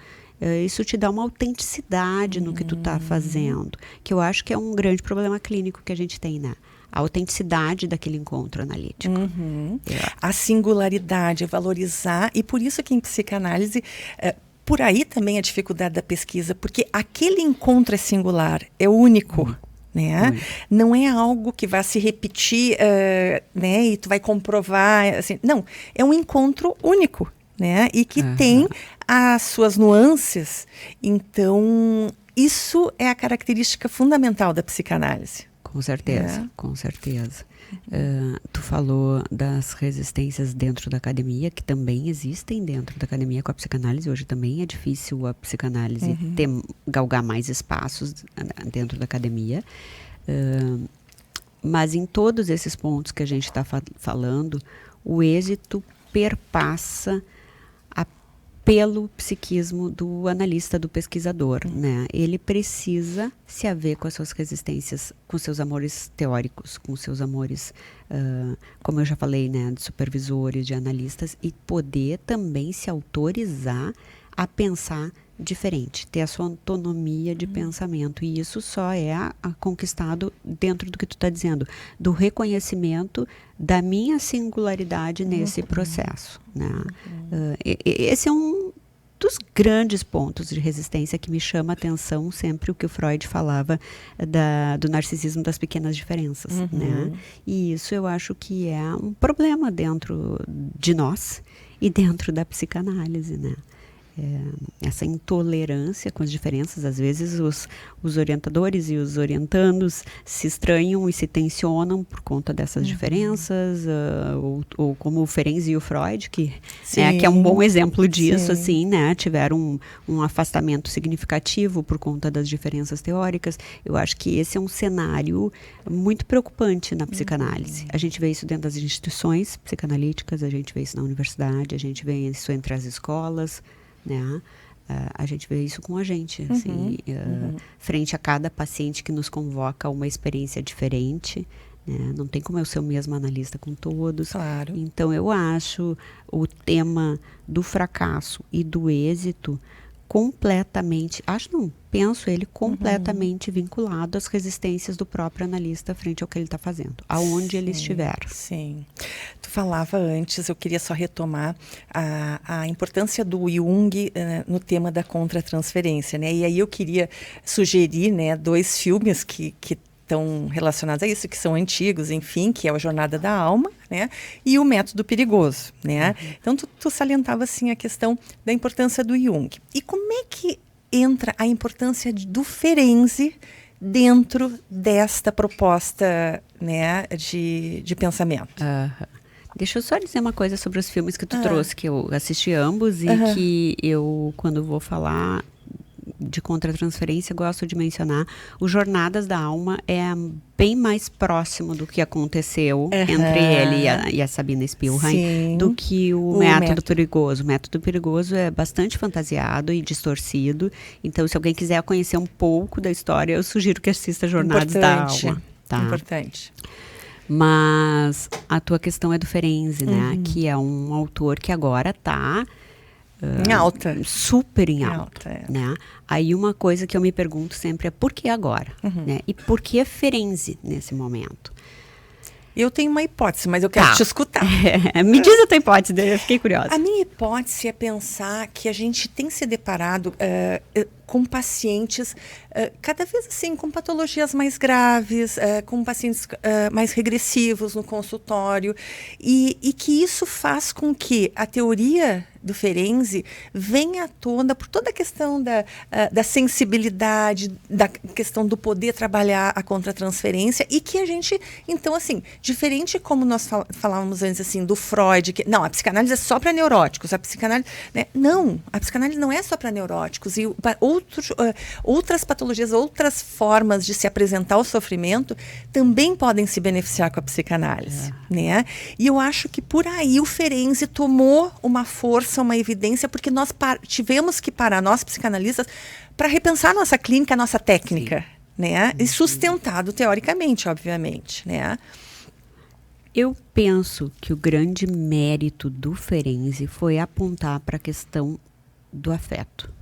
Isso te dá uma autenticidade no que tu está fazendo, que eu acho que é um grande problema clínico que a gente tem, né? A autenticidade daquele encontro analítico. A singularidade, valorizar, e por isso que em psicanálise, por aí também a dificuldade da pesquisa, porque aquele encontro é singular, é único. Né? Não é algo que vai se repetir, né? E tu vai comprovar, assim, não, é um encontro único, né? E que tem as suas nuances. Então, isso é a característica fundamental da psicanálise. Com certeza, com certeza. Tu falou das resistências dentro da academia, que também existem dentro da academia com a psicanálise. Hoje também é difícil a psicanálise galgar mais espaços dentro da academia. Mas em todos esses pontos que a gente está falando, o êxito perpassa pelo psiquismo do analista, do pesquisador, né? Ele precisa se haver com as suas resistências, com seus amores teóricos, com seus amores, como eu já falei, né, de supervisores, de analistas, e poder também se autorizar a pensar diferente, ter a sua autonomia de pensamento. E isso só é conquistado dentro do que tu está dizendo, do reconhecimento da minha singularidade nesse processo. Né? Esse é dos grandes pontos de resistência que me chama a atenção sempre o que o Freud falava do narcisismo das pequenas diferenças, né? E isso eu acho que é um problema dentro de nós e dentro da psicanálise, né? Essa intolerância com as diferenças, às vezes os orientadores e os orientandos se estranham e se tensionam por conta dessas diferenças, ou como o Ferenczi e o Freud, que é um bom exemplo disso, assim, né? Tiveram um afastamento significativo por conta das diferenças teóricas. Eu acho que esse é um cenário muito preocupante na psicanálise. A gente vê isso dentro das instituições psicanalíticas, a gente vê isso na universidade, a gente vê isso entre as escolas, né? A gente vê isso com a gente, assim, frente a cada paciente que nos convoca a uma experiência diferente, né? Não tem como eu ser o mesmo analista com todos. Claro. Então, eu acho o tema do fracasso e do êxito penso ele completamente vinculado às resistências do próprio analista frente ao que ele está fazendo, aonde ele estiver. Sim. Tu falava antes, eu queria só retomar a importância do Jung no tema da contratransferência, né? E aí eu queria sugerir, né, 2 filmes que estão relacionados a isso, que são antigos, enfim, que é a Jornada da Alma, né, e o Método Perigoso, né? Então, tu salientava, assim, a questão da importância do Jung. E como é que entra a importância do Ferenczi dentro desta proposta, né, de pensamento? Deixa eu só dizer uma coisa sobre os filmes que tu trouxe, que eu assisti ambos e que eu, quando vou falar de contratransferência, gosto de mencionar. O Jornadas da Alma é bem mais próximo do que aconteceu entre ele e a Sabina Spielrein do que o Método Perigoso. O Método Perigoso é bastante fantasiado e distorcido. Então, se alguém quiser conhecer um pouco da história, eu sugiro que assista Jornadas da Alma. Tá? Importante. Mas a tua questão é do Ferenczi, né? Que é um autor que agora está em alta. Super em alta. Né? Aí uma coisa que eu me pergunto sempre é por que agora? Né? E por que Ferenczi nesse momento? Eu tenho uma hipótese, mas eu quero te escutar. Me diz a tua hipótese, eu fiquei curiosa. A minha hipótese é pensar que a gente tem se deparado com pacientes cada vez assim, com patologias mais graves, com pacientes mais regressivos no consultório, e que isso faz com que a teoria do Ferenczi venha à tona por toda a questão da sensibilidade, da questão do poder trabalhar a contratransferência, e que a gente, então, assim, diferente como nós falávamos antes, assim, do Freud, que, não, a psicanálise é só para neuróticos, a psicanálise, né? Não, a psicanálise não é só para neuróticos, e outras patologias, outras formas de se apresentar o sofrimento também podem se beneficiar com a psicanálise, né? E eu acho que por aí o Ferenczi tomou uma força, uma evidência, porque nós tivemos que parar, nós psicanalistas, para repensar a nossa clínica, a nossa técnica, né? E sustentado teoricamente, obviamente, né? Eu penso que o grande mérito do Ferenczi foi apontar para a questão do afeto.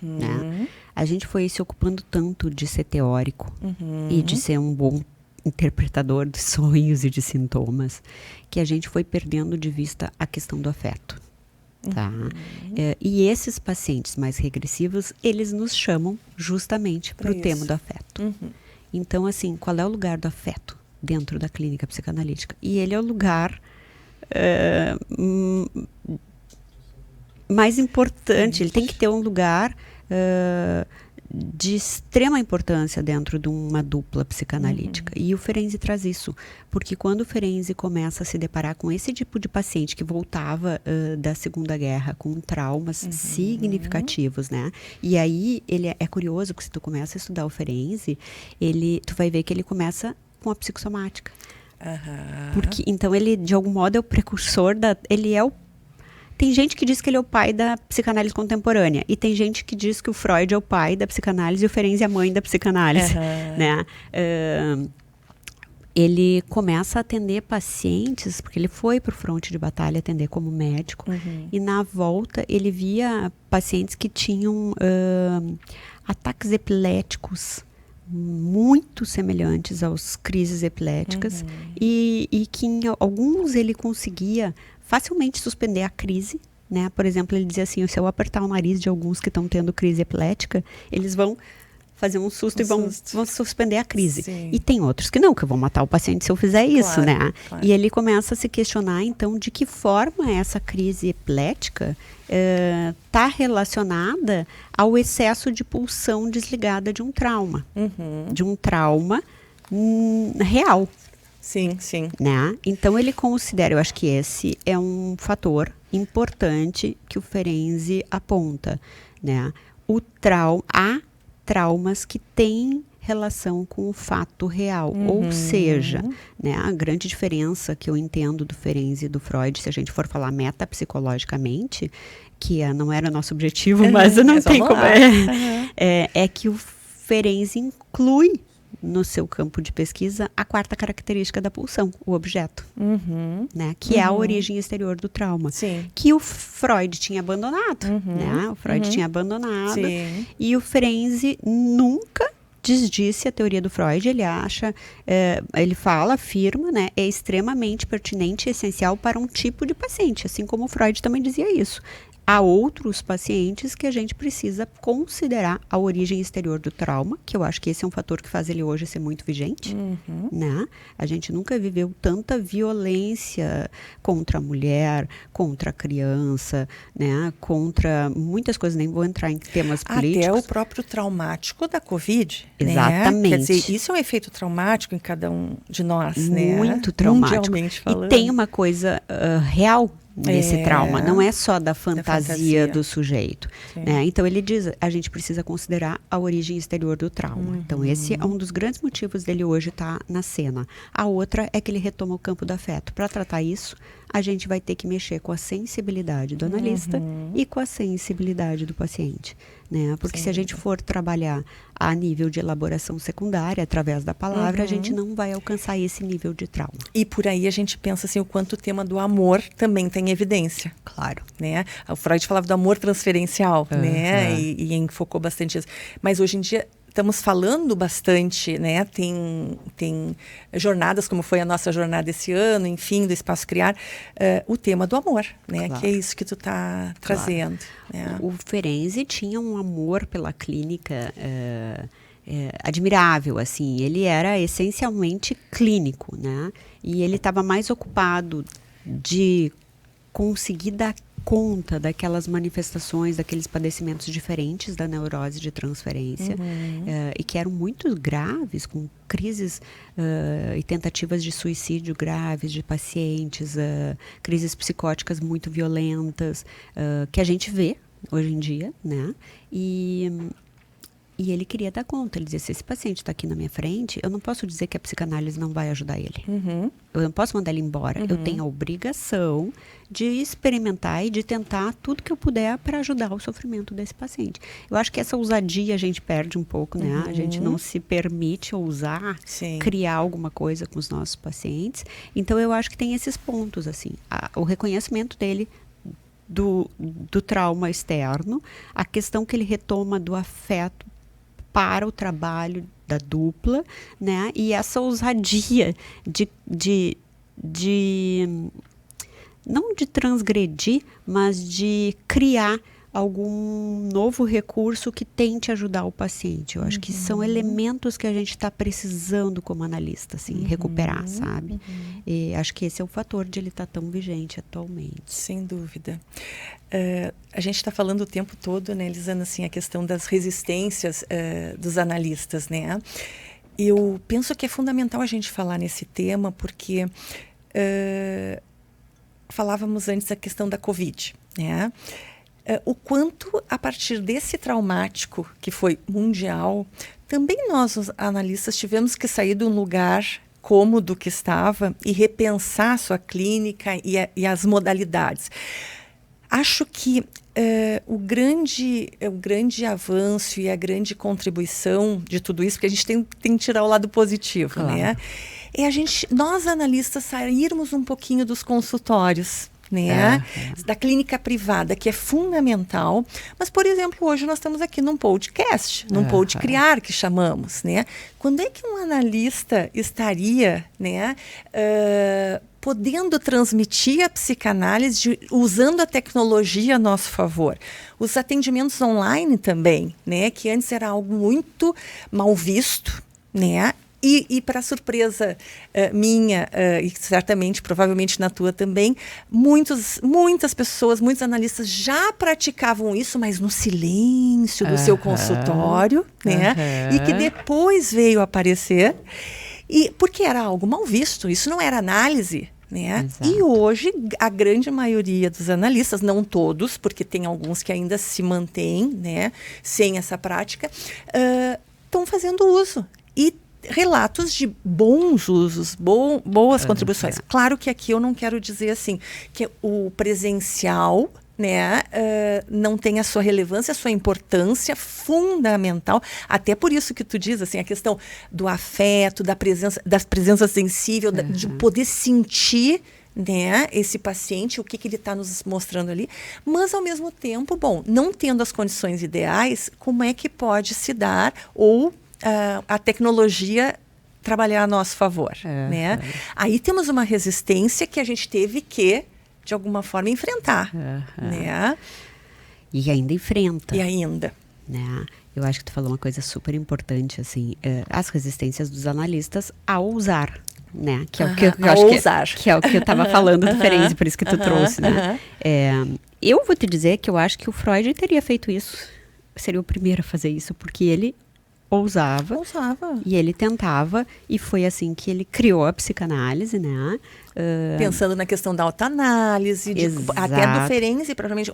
Né? A gente foi se ocupando tanto de ser teórico e de ser um bom interpretador de sonhos e de sintomas, que a gente foi perdendo de vista a questão do afeto. Tá? E esses pacientes mais regressivos, eles nos chamam justamente para o tema do afeto. Então, assim, qual é o lugar do afeto dentro da clínica psicanalítica? E ele é o lugar mais importante, ele tem que ter um lugar de extrema importância dentro de uma dupla psicanalítica. E o Ferenczi traz isso, porque quando o Ferenczi começa a se deparar com esse tipo de paciente que voltava da Segunda Guerra com traumas significativos, né? E aí, ele é curioso, porque se tu começa a estudar o Ferenczi, tu vai ver que ele começa com a psicossomática. Porque, então, ele, de algum modo, é o precursor Tem gente que diz que ele é o pai da psicanálise contemporânea. E tem gente que diz que o Freud é o pai da psicanálise e o Ferenczi é a mãe da psicanálise. Né? Ele começa a atender pacientes, porque ele foi para o fronte de batalha atender como médico. E na volta ele via pacientes que tinham ataques epiléticos muito semelhantes às crises epiléticas. E que em alguns ele conseguia facilmente suspender a crise, né? Por exemplo, ele dizia assim, se eu apertar o nariz de alguns que estão tendo crise epilética, eles vão fazer um susto e vão suspender a crise. Sim. E tem outros que não, que eu vou matar o paciente se eu fizer isso, Claro, né? claro. E ele começa a se questionar, então, de que forma essa crise epilética está relacionada ao excesso de pulsão desligada de um trauma. De um trauma real. Sim, sim. Né? Então, ele considera, eu acho que esse é um fator importante que o Ferenczi aponta, né? Há traumas que têm relação com o fato real, ou seja, né, a grande diferença que eu entendo do Ferenczi e do Freud, se a gente for falar metapsicologicamente, que não era nosso objetivo, mas não tem como é que o Ferenczi inclui no seu campo de pesquisa a quarta característica da pulsão, o objeto, né, que é a origem exterior do trauma, que o Freud tinha abandonado, né? O Freud tinha abandonado e o Ferenczi nunca desdisse a teoria do Freud. Ele acha, ele afirma, né, é extremamente pertinente e essencial para um tipo de paciente, assim como o Freud também dizia isso. Há outros pacientes que a gente precisa considerar a origem exterior do trauma, que eu acho que esse é um fator que faz ele hoje ser muito vigente, né? A gente nunca viveu tanta violência contra a mulher, contra a criança, né? Contra muitas coisas, nem vou entrar em temas políticos. Até o próprio traumático da Covid. Exatamente. Né? Quer dizer, isso é um efeito traumático em cada um de nós, né? Muito traumático. Mundialmente falando. E tem uma coisa real nesse trauma, não é só da fantasia do sujeito, né? Então ele diz, a gente precisa considerar a origem exterior do trauma. Então esse é um dos grandes motivos dele hoje estar na cena. A outra é que ele retoma o campo do afeto. Para tratar isso, a gente vai ter que mexer com a sensibilidade do analista e com a sensibilidade do paciente, né? Porque se a gente for trabalhar a nível de elaboração secundária, através da palavra, a gente não vai alcançar esse nível de trauma. E por aí a gente pensa assim, o quanto o tema do amor também tem evidência. Claro. Né? O Freud falava do amor transferencial, né? E enfocou bastante isso. Mas hoje em dia estamos falando bastante, né? Tem jornadas, como foi a nossa jornada esse ano, enfim, do Espaço Criar, o tema do amor, né? Claro. Que é isso que tu está trazendo. Né? O Ferenczi tinha um amor pela clínica admirável, assim. Ele era essencialmente clínico, né? E ele estava mais ocupado de conseguir dar conta daquelas manifestações, daqueles padecimentos diferentes da neurose de transferência, e que eram muito graves, com crises e tentativas de suicídio graves de pacientes, crises psicóticas muito violentas, que a gente vê hoje em dia, né? E ele queria dar conta. Ele dizia, se esse paciente está aqui na minha frente, eu não posso dizer que a psicanálise não vai ajudar ele. Eu não posso mandar ele embora. Eu tenho a obrigação de experimentar e de tentar tudo que eu puder para ajudar o sofrimento desse paciente. Eu acho que essa ousadia a gente perde um pouco, né? A gente não se permite ousar, criar alguma coisa com os nossos pacientes. Então, eu acho que tem esses pontos, assim. O reconhecimento dele do trauma externo, a questão que ele retoma do afeto para o trabalho da dupla, né? E essa ousadia de não de transgredir, mas de criar algum novo recurso que tente ajudar o paciente. Eu acho que são elementos que a gente está precisando como analista, assim, recuperar, sabe? E acho que esse é o fator de ele estar tão vigente atualmente. Sem dúvida. A gente está falando o tempo todo, né, Elisana, assim, a questão das resistências dos analistas, né? Eu penso que é fundamental a gente falar nesse tema, porque falávamos antes da questão da Covid, né? O quanto, a partir desse traumático que foi mundial, também nós, os analistas, tivemos que sair de um lugar cômodo que estava e repensar a sua clínica e as modalidades. Acho que o grande avanço e a grande contribuição de tudo isso, porque a gente tem que tirar o lado positivo, né? É nós analistas sairmos um pouquinho dos consultórios, né? Da clínica privada, que é fundamental. Mas, por exemplo, hoje nós estamos aqui num podcast, num Pode Criar, que chamamos, né? Quando é que um analista estaria, né, podendo transmitir a psicanálise usando a tecnologia a nosso favor? Os atendimentos online também, né, que antes era algo muito mal visto, né? E para surpresa minha, e certamente, provavelmente na tua também, muitas pessoas, muitos analistas já praticavam isso, mas no silêncio do seu consultório, né? E que depois veio aparecer, porque era algo mal visto, isso não era análise. Né? E hoje, a grande maioria dos analistas, não todos, porque tem alguns que ainda se mantêm, né, sem essa prática, estão fazendo uso. E relatos de bons usos, boas contribuições. Claro que aqui eu não quero dizer assim, que o presencial, né, não tem a sua relevância, a sua importância fundamental, até por isso que tu diz, assim, a questão do afeto, da presença sensível, de poder sentir, né, esse paciente, o que ele está nos mostrando ali, mas ao mesmo tempo, bom, não tendo as condições ideais, como é que pode se dar ou a tecnologia trabalhar a nosso favor, né? Aí temos uma resistência que a gente teve que, de alguma forma, enfrentar, né? E ainda enfrenta. E ainda. Né? Eu acho que tu falou uma coisa super importante, assim, as resistências dos analistas a ousar, né? Que é o que eu acho que é o que eu estava falando do Ferenczi, por isso que tu trouxe, né? Eu vou te dizer que eu acho que o Freud teria feito isso, seria o primeiro a fazer isso, porque ele ousava. E ele tentava, e foi assim que ele criou a psicanálise, né? Pensando na questão da autoanálise, até do Ferenczi, provavelmente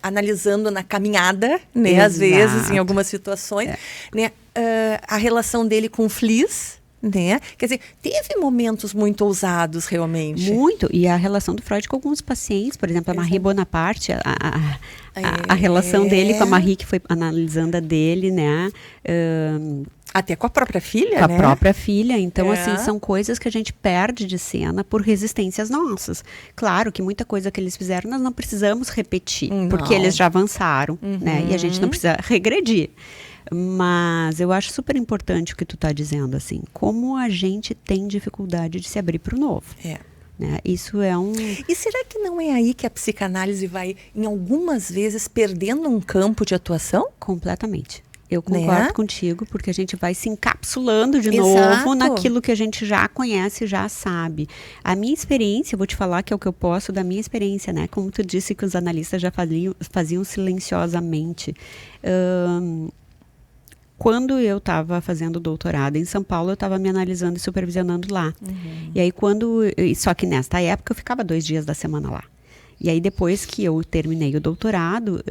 analisando na caminhada, né? Às vezes, em algumas situações, né? A relação dele com o Fliess, né? Quer dizer, teve momentos muito ousados, realmente. Muito, e a relação do Freud com alguns pacientes, por exemplo, a Marie Bonaparte, a relação dele com a Marie, que foi analisando a dele, né? Até com a própria filha, com a própria filha. Então, assim, são coisas que a gente perde de cena por resistências nossas. Claro que muita coisa que eles fizeram nós não precisamos repetir, porque eles já avançaram, né? E a gente não precisa regredir. Mas eu acho super importante o que tu está dizendo, assim, como a gente tem dificuldade de se abrir para o novo. Né? Isso é um... E será que não é aí que a psicanálise vai, em algumas vezes, perdendo um campo de atuação? Completamente. Eu concordo contigo, porque a gente vai se encapsulando de novo naquilo que a gente já conhece, já sabe. A minha experiência, vou te falar que é o que eu posso da minha experiência, né? Como tu disse que os analistas já faziam silenciosamente. Quando eu estava fazendo doutorado em São Paulo, eu estava me analisando e supervisionando lá. E aí só que nesta época eu ficava 2 dias da semana lá. E aí depois que eu terminei o doutorado,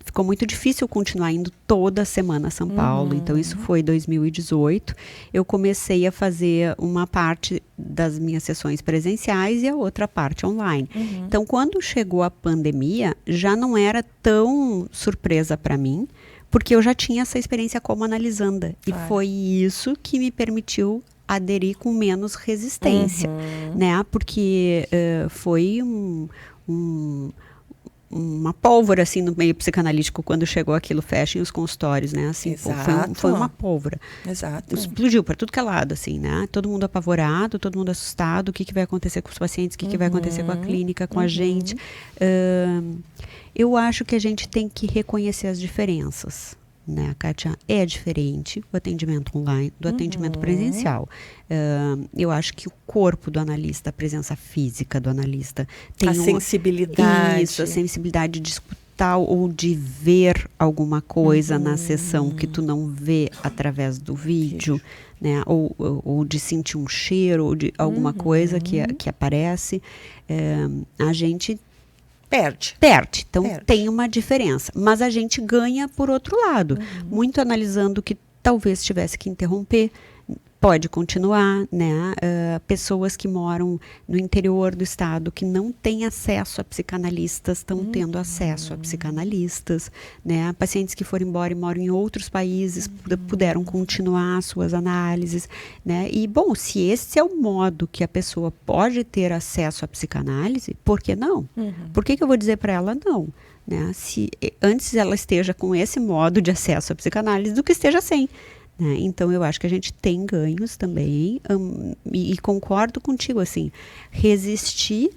ficou muito difícil continuar indo toda semana a São Paulo. Então isso foi 2018. Eu comecei a fazer uma parte das minhas sessões presenciais e a outra parte online. Então quando chegou a pandemia, já não era tão surpresa para mim, porque eu já tinha essa experiência como analisanda. E foi isso que me permitiu aderir com menos resistência, né? Porque foi uma pólvora, assim, no meio psicanalítico, quando chegou aquilo, fechem os consultórios, né? Assim, foi uma pólvora. Explodiu para tudo que é lado, assim, né? Todo mundo apavorado, todo mundo assustado, o que vai acontecer com os pacientes, o que vai acontecer com a clínica, com a gente. Eu acho que a gente tem que reconhecer as diferenças, né, Kátia? É diferente o atendimento online do atendimento presencial. Eu acho que o corpo do analista, a presença física do analista, tem sensibilidade. Isso, a sensibilidade de escutar ou de ver alguma coisa na sessão que tu não vê através do vídeo, né? Ou de sentir um cheiro, ou de alguma coisa que aparece. A gente perde. Então, tem uma diferença. Mas a gente ganha por outro lado. Muito analisando que talvez tivesse que interromper pode continuar, né? Pessoas que moram no interior do estado que não têm acesso a psicanalistas estão tendo acesso a psicanalistas, né? Pacientes que foram embora e moram em outros países puderam continuar suas análises, né? E, bom, se esse é o modo que a pessoa pode ter acesso à psicanálise, por que não? Por que eu vou dizer para ela não? Né? Se antes ela esteja com esse modo de acesso à psicanálise do que esteja sem. Né? Então, eu acho que a gente tem ganhos também, e concordo contigo, assim, resistir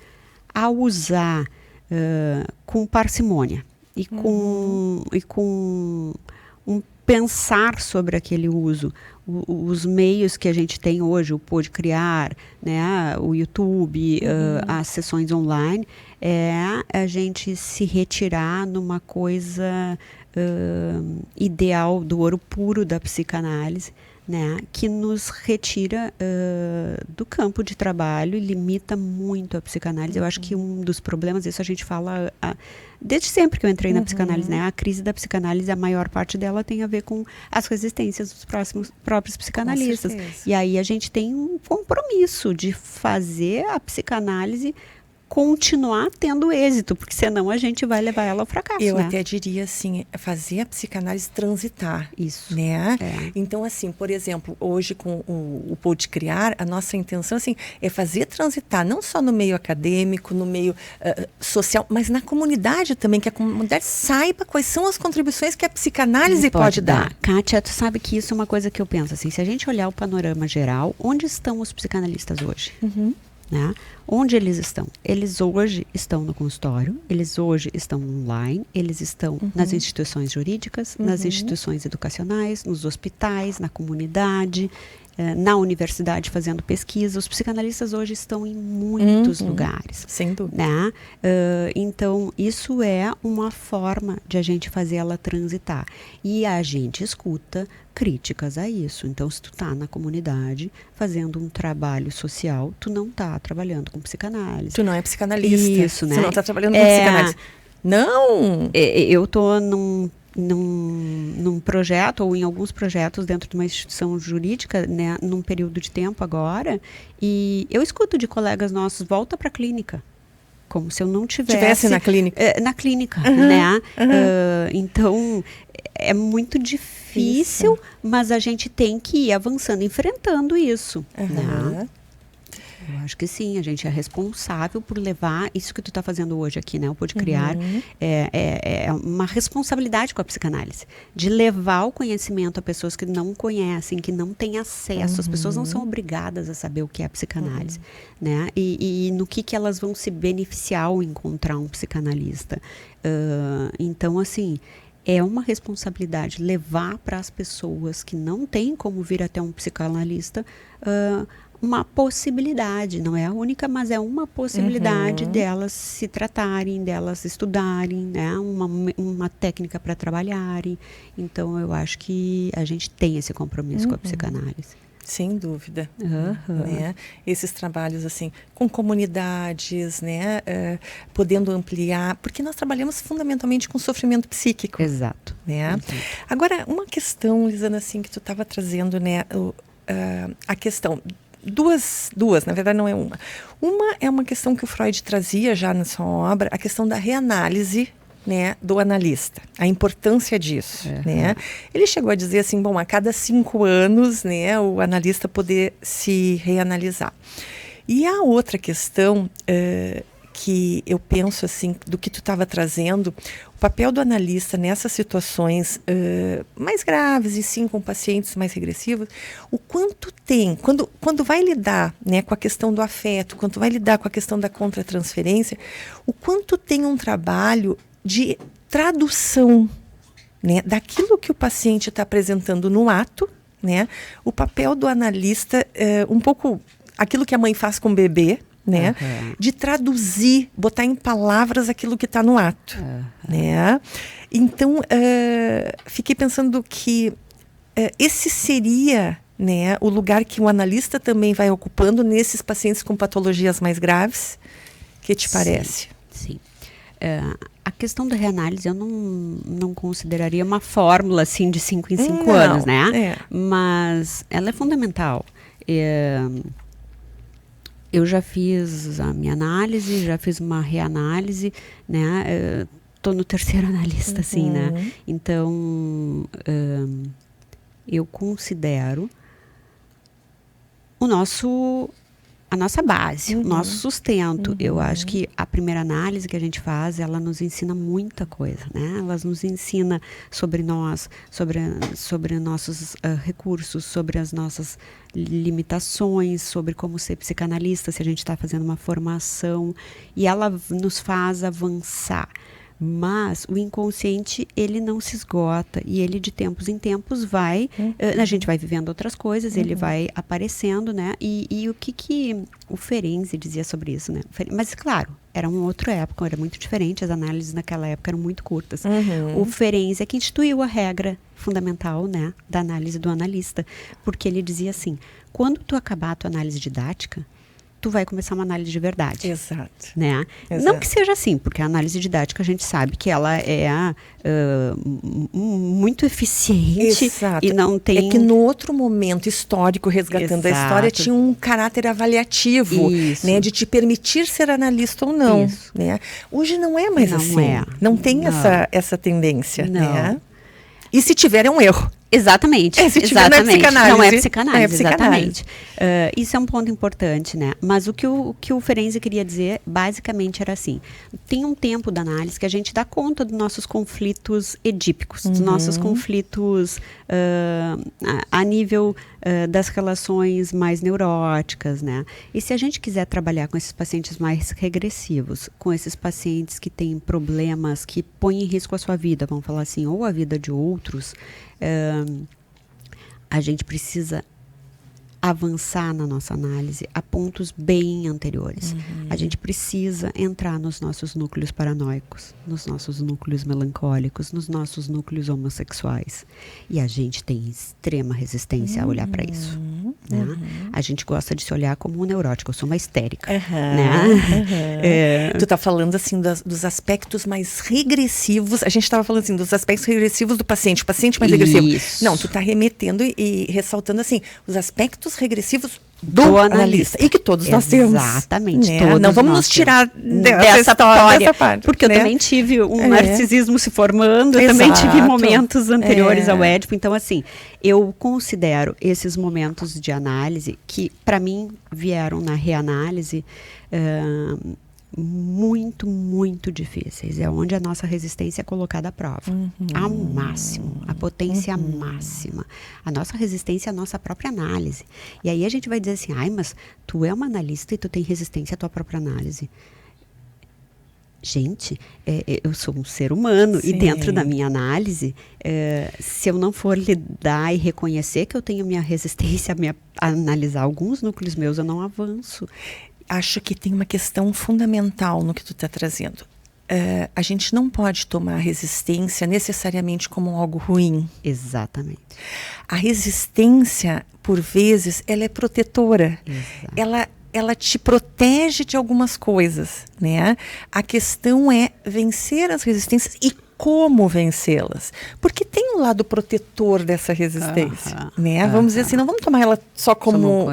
a usar com parcimônia e com um pensar sobre aquele uso. Os meios que a gente tem hoje, o Pode Criar, né, o YouTube, as sessões online, é a gente se retirar numa coisa ideal do ouro puro da psicanálise, né, que nos retira do campo de trabalho e limita muito a psicanálise. Eu acho que um dos problemas, isso a gente fala desde sempre que eu entrei na psicanálise, né, a crise da psicanálise, a maior parte dela tem a ver com as resistências dos próprios psicanalistas. E aí a gente tem um compromisso de fazer a psicanálise continuar tendo êxito, porque senão a gente vai levar ela ao fracasso. Eu né? até diria assim, fazer a psicanálise transitar. Isso. Né? Então, assim, por exemplo, hoje com o Pode Criar, a nossa intenção assim, é fazer transitar, não só no meio acadêmico, no meio social, mas na comunidade também, que a comunidade saiba quais são as contribuições que a psicanálise pode dar. Kátia, tu sabe que isso é uma coisa que eu penso, assim, se a gente olhar o panorama geral, onde estão os psicanalistas hoje? Né? Onde eles estão? Eles hoje estão no consultório, eles hoje estão online, eles estão nas instituições jurídicas, nas instituições educacionais, nos hospitais, na comunidade, na universidade fazendo pesquisa. Os psicanalistas hoje estão em muitos lugares. Sem dúvida. Né? Então, isso é uma forma de a gente fazer ela transitar. E a gente escuta críticas a isso. Então, se tu tá na comunidade fazendo um trabalho social, tu não tá trabalhando com psicanálise. Tu não é psicanalista. Isso, né? Tu não tá trabalhando com psicanálise. Não! Eu tô num projeto, ou em alguns projetos dentro de uma instituição jurídica, né, num período de tempo agora, e eu escuto de colegas nossos, volta para a clínica. Como se eu não tivesse na clínica. Na clínica, né? Então, é muito difícil, mas a gente tem que ir avançando, enfrentando isso. Né? Eu acho que sim, a gente é responsável por levar isso que tu está fazendo hoje aqui, né? O Pode Criar é uma responsabilidade com a psicanálise, de levar o conhecimento a pessoas que não conhecem, que não têm acesso. As pessoas não são obrigadas a saber o que é a psicanálise, né? E no que elas vão se beneficiar ao encontrar um psicanalista. Então, assim, é uma responsabilidade levar para as pessoas que não têm como vir até um psicanalista uma possibilidade, não é a única, mas é uma possibilidade delas se tratarem, delas estudarem, né? Uma técnica para trabalharem. Então, eu acho que a gente tem esse compromisso com a psicanálise. Sem dúvida. Né? Esses trabalhos assim, com comunidades, né? Podendo ampliar, porque nós trabalhamos fundamentalmente com sofrimento psíquico. Exato. Né? Agora, uma questão, Lisana, assim, que tu estava trazendo, né? A questão... Duas, na verdade não é uma. Uma é uma questão que o Freud trazia já na sua obra, a questão da reanálise, né, do analista, a importância disso. Né? Ele chegou a dizer assim, bom, a cada 5 anos, né, o analista poder se reanalisar. E a outra questão que eu penso assim, do que tu estava trazendo, o papel do analista nessas situações mais graves e sim com pacientes mais regressivos, o quanto tem, quando vai lidar, né, com a questão do afeto, quando vai lidar com a questão da contratransferência, o quanto tem um trabalho de tradução, né, daquilo que o paciente está apresentando no ato, né, o papel do analista, um pouco aquilo que a mãe faz com o bebê, né? De traduzir, botar em palavras aquilo que está no ato. Né? Então, fiquei pensando que esse seria, né, o lugar que o analista também vai ocupando nesses pacientes com patologias mais graves. O que te parece? Sim. A questão da reanálise eu não consideraria uma fórmula assim de 5 em 5 anos, né? Mas ela é fundamental. Eu já fiz a minha análise, já fiz uma reanálise, né? Estou no terceiro analista, assim, né? Então, eu considero a nossa base, o nosso sustento. Eu acho que a primeira análise que a gente faz, ela nos ensina muita coisa, né? Ela nos ensina sobre nós, sobre nossos recursos, sobre as nossas limitações, sobre como ser psicanalista, se a gente está fazendo uma formação, e ela nos faz avançar. Mas o inconsciente, ele não se esgota e ele de tempos em tempos vai, a gente vai vivendo outras coisas, ele vai aparecendo, né? E o que o Ferenczi dizia sobre isso, né? Mas claro, era uma outra época, era muito diferente, as análises naquela época eram muito curtas. O Ferenczi é que instituiu a regra fundamental, né, da análise do analista, porque ele dizia assim, quando tu acabar a tua análise didática, tu vai começar uma análise de verdade. Exato. Né? Exato. Não que seja assim, porque a análise didática a gente sabe que ela é muito eficiente. Exato. E não tem... É que no outro momento histórico, resgatando a história, tinha um caráter avaliativo, né, de te permitir ser analista ou não. Né? Hoje não é mais assim. Não tem essa tendência. Né? E se tiver, é um erro. Exatamente. Exatamente. Não é psicanálise, exatamente. Isso é um ponto importante, né? Mas o que o Ferenczi queria dizer, basicamente, era assim, tem um tempo da análise que a gente dá conta dos nossos conflitos edípicos, dos nossos conflitos a nível das relações mais neuróticas, né? E se a gente quiser trabalhar com esses pacientes mais regressivos, com esses pacientes que têm problemas que põem em risco a sua vida, vamos falar assim, ou a vida de outros, a gente precisa avançar na nossa análise a pontos bem anteriores. A gente precisa entrar nos nossos núcleos paranoicos, nos nossos núcleos melancólicos, nos nossos núcleos homossexuais. E a gente tem extrema resistência a olhar para isso. Né? A gente gosta de se olhar como um neurótico. Eu sou uma histérica. Né? Tu tá falando assim dos aspectos mais regressivos. A gente estava falando assim dos aspectos regressivos do paciente. O paciente mais regressivo. Não, tu tá remetendo e ressaltando assim os aspectos regressivos do analista. E que todos nós temos. Exatamente. Né? Não vamos nos tirar dessa parte. Porque eu também tive um narcisismo se formando. Eu também tive momentos anteriores ao Édipo. Então, assim, eu considero esses momentos de análise que, para mim, vieram na reanálise muito, muito difíceis. É onde a nossa resistência é colocada à prova. Ao máximo. A potência máxima. A nossa resistência é a nossa própria análise. E aí a gente vai dizer assim, ai, mas tu é uma analista e tu tem resistência à tua própria análise. Gente, eu sou um ser humano. Sim. E dentro da minha análise, se eu não for lidar e reconhecer que eu tenho minha resistência a analisar alguns núcleos meus, eu não avanço. Acho que tem uma questão fundamental no que tu está trazendo. A gente não pode tomar a resistência necessariamente como algo ruim. Exatamente. A resistência, por vezes, ela é protetora. Ela te protege de algumas coisas, né? A questão é vencer as resistências e como vencê-las. Porque tem um lado protetor dessa resistência, né? Vamos dizer assim, não vamos tomar ela só como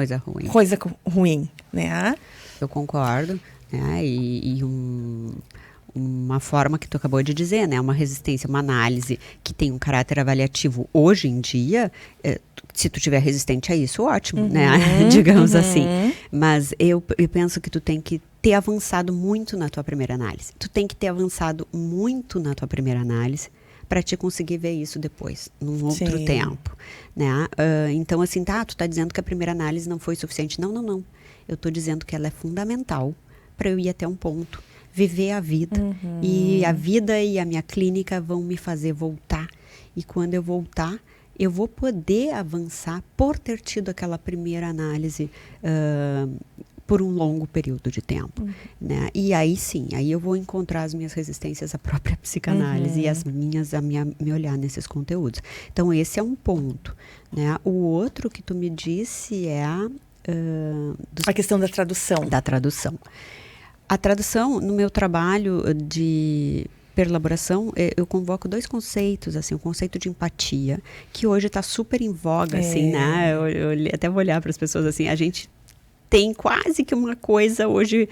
coisa ruim, né? Eu concordo, né? E uma forma que tu acabou de dizer, né? Uma resistência, uma análise que tem um caráter avaliativo hoje em dia, se tu tiver resistente a isso, ótimo, né? Digamos assim. Mas eu penso que tu tem que ter avançado muito na tua primeira análise. Tu tem que ter avançado muito na tua primeira análise para te conseguir ver isso depois, num outro tempo, né? Então, assim, tu tá dizendo que a primeira análise não foi suficiente. Não. Eu estou dizendo que ela é fundamental para eu ir até um ponto, viver a vida. E a vida e a minha clínica vão me fazer voltar. E quando eu voltar, eu vou poder avançar por ter tido aquela primeira análise por um longo período de tempo. Né? E aí sim, aí eu vou encontrar as minhas resistências à própria psicanálise e as minhas a me olhar nesses conteúdos. Então, esse é um ponto. Né? O outro que tu me disse é a questão da tradução. Da tradução. A tradução, no meu trabalho de perelaboração, eu convoco 2 conceitos, assim, o conceito de empatia, que hoje está super em voga, assim, né? Eu até vou olhar para as pessoas assim, a gente tem quase que uma coisa hoje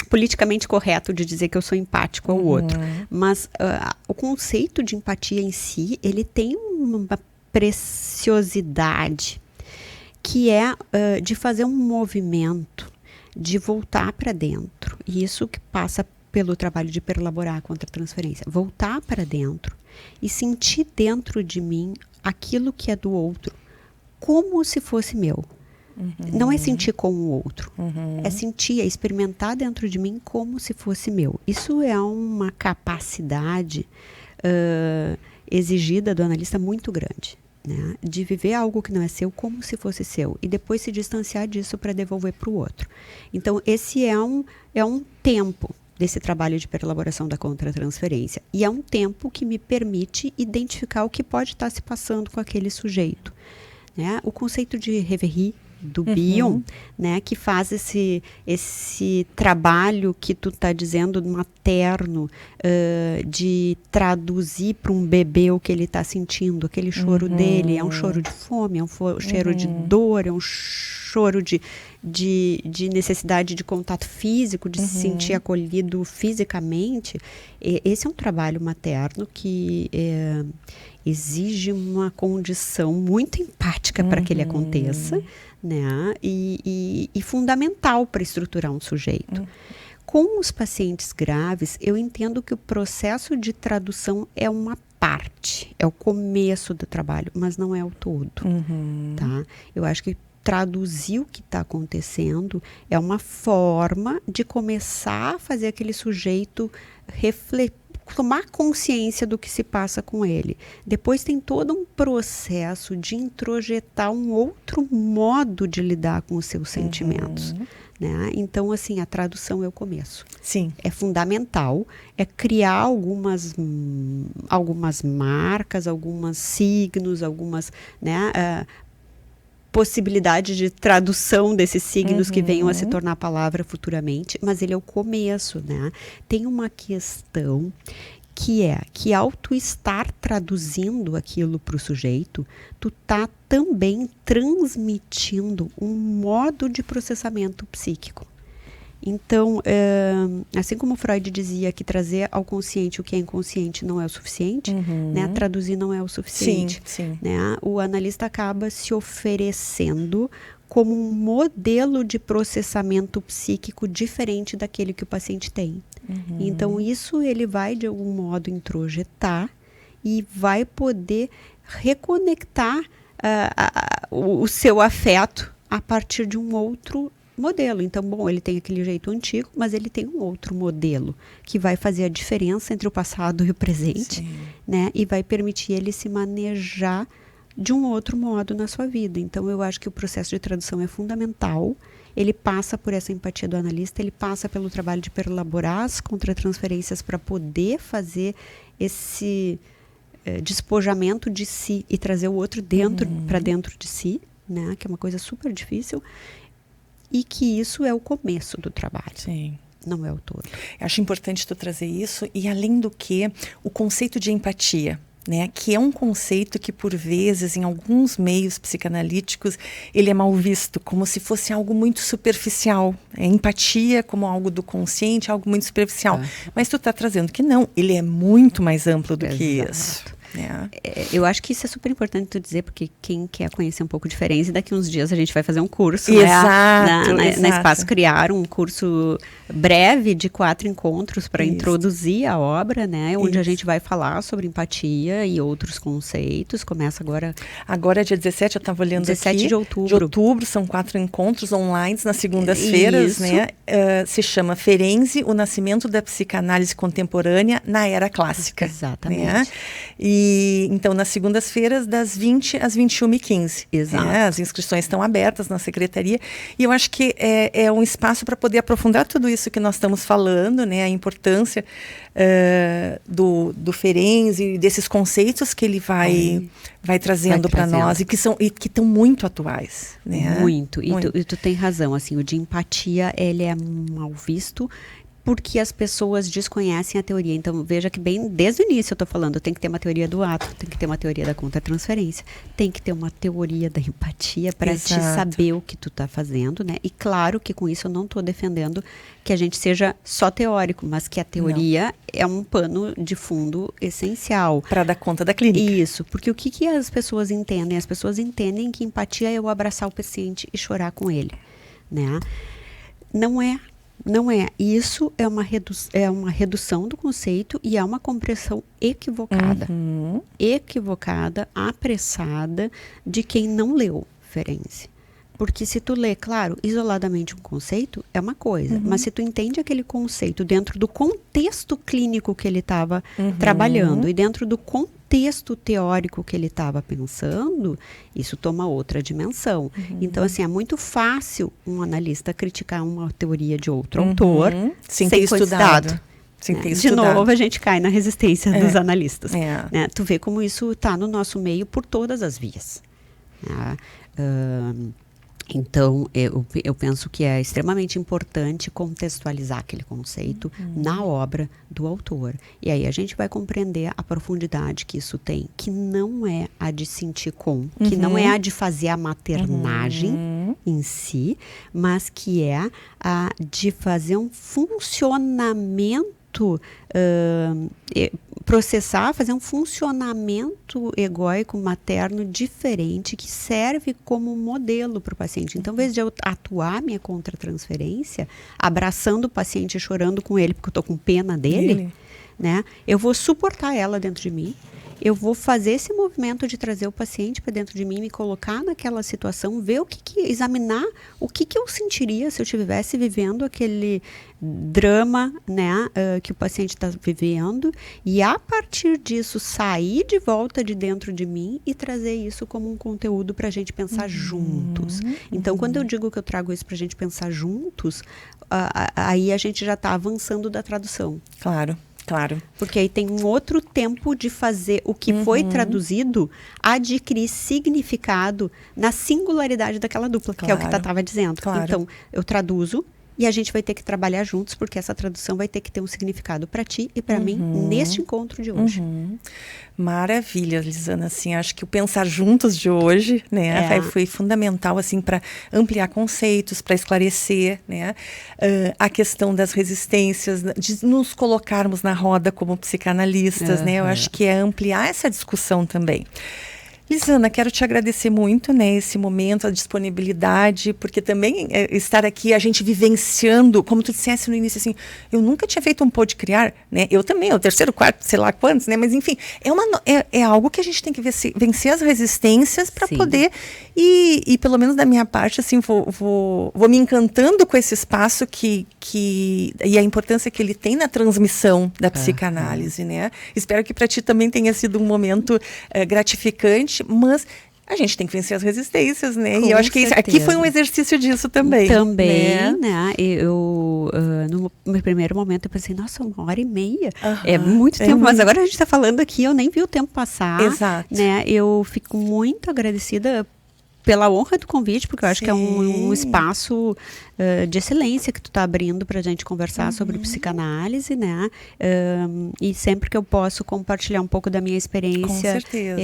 politicamente correto de dizer que eu sou empático ao outro, mas o conceito de empatia em si, ele tem uma preciosidade, que é de fazer um movimento, de voltar para dentro. E isso que passa pelo trabalho de perelaborar contra a transferência. Voltar para dentro e sentir dentro de mim aquilo que é do outro, como se fosse meu. Não é sentir com o outro, é sentir, é experimentar dentro de mim como se fosse meu. Isso é uma capacidade exigida do analista muito grande. Né, de viver algo que não é seu como se fosse seu e depois se distanciar disso para devolver para o outro. Então, esse é um tempo desse trabalho de perelaboração da contra-transferência. E é um tempo que me permite identificar o que pode estar se passando com aquele sujeito. Né? O conceito de reverie, do Bion, né, que faz esse trabalho que tu está dizendo materno, de traduzir para um bebê o que ele está sentindo, aquele choro dele, é um choro de fome, é um choro de dor, é um choro de necessidade de contato físico, de se sentir acolhido fisicamente. Esse é um trabalho materno que exige uma condição muito empática para que ele aconteça, né? E fundamental para estruturar um sujeito. Com os pacientes graves, eu entendo que o processo de tradução é uma parte, é o começo do trabalho, mas não é o todo. Tá? Eu acho que traduzir o que está acontecendo é uma forma de começar a fazer aquele sujeito tomar consciência do que se passa com ele. Depois tem todo um processo de introjetar um outro modo de lidar com os seus sentimentos. Né? Então, assim, a tradução é o começo. Sim. É fundamental, é criar algumas marcas, alguns signos, algumas, né, possibilidade de tradução desses signos que venham a se tornar palavra futuramente, mas ele é o começo, né? Tem uma questão que é que ao tu estar traduzindo aquilo para o sujeito, tu tá também transmitindo um modo de processamento psíquico. Então, assim como Freud dizia que trazer ao consciente o que é inconsciente não é o suficiente, né? Traduzir não é o suficiente. Sim. Né? O analista acaba se oferecendo como um modelo de processamento psíquico diferente daquele que o paciente tem. Então, isso ele vai, de algum modo, introjetar e vai poder reconectar o seu afeto a partir de um outro modelo. Então, bom, ele tem aquele jeito antigo, mas ele tem um outro modelo que vai fazer a diferença entre o passado e o presente, né? E vai permitir ele se manejar de um outro modo na sua vida. Então, eu acho que o processo de tradução é fundamental. Ele passa por essa empatia do analista, ele passa pelo trabalho de perelaborar as contratransferências para poder fazer esse despojamento de si e trazer o outro para dentro de si, né? Que é uma coisa super difícil. E que isso é o começo do trabalho. Sim. Não é o todo. Eu acho importante tu trazer isso. E além do que, o conceito de empatia, né? Que é um conceito que, por vezes, em alguns meios psicanalíticos, ele é mal visto, como se fosse algo muito superficial. Empatia como algo do consciente, algo muito superficial. Mas tu está trazendo que não, ele é muito mais amplo do que isso. Eu acho que isso é super importante tu dizer, porque quem quer conhecer um pouco de Ferenczi, daqui uns dias a gente vai fazer um curso, exato, né? Na Espaço Criar, um curso breve de 4 encontros para introduzir a obra, né? Onde a gente vai falar sobre empatia e outros conceitos. Começa agora... Agora é dia 17, eu estava olhando 17 aqui. de outubro. De outubro, são 4 encontros online nas segundas-feiras, né? Se chama Ferenczi, o nascimento da psicanálise contemporânea na era clássica. Exatamente. Né? E E então, nas segundas-feiras, das 20 às 21h15. Exato. As inscrições estão abertas na secretaria. E eu acho que é um espaço para poder aprofundar tudo isso que nós estamos falando, né? A importância do Ferenc e desses conceitos que ele vai trazendo para nós e que estão muito atuais, né? Muito. E tu tem razão, assim, o de empatia, ele é mal visto porque as pessoas desconhecem a teoria. Então, veja que bem desde o início eu estou falando, tem que ter uma teoria do ato, tem que ter uma teoria da contra-transferência, tem que ter uma teoria da empatia para te saber o que tu está fazendo, né? E claro que com isso eu não estou defendendo que a gente seja só teórico, mas que a teoria é um pano de fundo essencial. Para dar conta da clínica. Isso, porque o que as pessoas entendem? As pessoas entendem que empatia é eu abraçar o paciente e chorar com ele, né? Não é. Isso é uma redução do conceito e é uma compreensão equivocada. Equivocada, apressada, de quem não leu Ferenc. Porque se tu lê, claro, isoladamente um conceito, é uma coisa. Mas se tu entende aquele conceito dentro do contexto clínico que ele estava trabalhando e dentro do contexto teórico que ele estava pensando, isso toma outra dimensão. Então, assim, é muito fácil um analista criticar uma teoria de outro autor sem ter estudado. De novo, a gente cai na resistência dos analistas. Né? Tu vê como isso está no nosso meio por todas as vias. Então, eu penso que é extremamente importante contextualizar aquele conceito na obra do autor. E aí a gente vai compreender a profundidade que isso tem, que não é a de sentir que não é a de fazer a maternagem em si, mas que é a de fazer um funcionamento fazer um funcionamento egóico materno diferente que serve como modelo para o paciente. Então, em vez de eu atuar minha contra-transferência, abraçando o paciente e chorando com ele porque eu estou com pena dele, né? Eu vou suportar ela dentro de mim. Eu vou fazer esse movimento de trazer o paciente para dentro de mim, me colocar naquela situação, ver examinar o que eu sentiria se eu estivesse vivendo aquele drama, né, que o paciente está vivendo, e a partir disso sair de volta de dentro de mim e trazer isso como um conteúdo para a gente pensar juntos. Então, quando eu digo que eu trago isso para a gente pensar juntos, aí a gente já está avançando da tradução. Claro. Porque aí tem um outro tempo de fazer o que foi traduzido adquirir significado na singularidade daquela dupla, que é o que Tatá estava dizendo. Então, eu traduzo e a gente vai ter que trabalhar juntos, porque essa tradução vai ter que ter um significado para ti e para mim neste encontro de hoje. Maravilha, Lisana, assim, acho que o pensar juntos de hoje, né, foi fundamental, assim, para ampliar conceitos, para esclarecer, né, a questão das resistências, de nos colocarmos na roda como psicanalistas, né, eu acho que é ampliar essa discussão também. Lisana, quero te agradecer muito, né, esse momento, a disponibilidade, porque também estar aqui, a gente vivenciando, como tu dissesse no início, assim, eu nunca tinha feito um Pode Criar, né, eu também, o terceiro, quarto, sei lá quantos, né, mas enfim, é algo que a gente tem que vencer as resistências para poder, e pelo menos da minha parte, assim, vou me encantando com esse espaço e a importância que ele tem na transmissão da psicanálise, né, espero que para ti também tenha sido um momento gratificante, mas a gente tem que vencer as resistências, né? E eu acho que aqui foi um exercício disso também. Também, né? Eu, no meu primeiro momento, eu pensei, nossa, 1h30. É muito tempo, mas agora a gente está falando aqui, eu nem vi o tempo passar. Exato. Né? Eu fico muito agradecida pela honra do convite, porque eu acho que é um espaço de excelência que tu está abrindo para a gente conversar sobre psicanálise, né? E sempre que eu posso compartilhar um pouco da minha experiência, com certeza.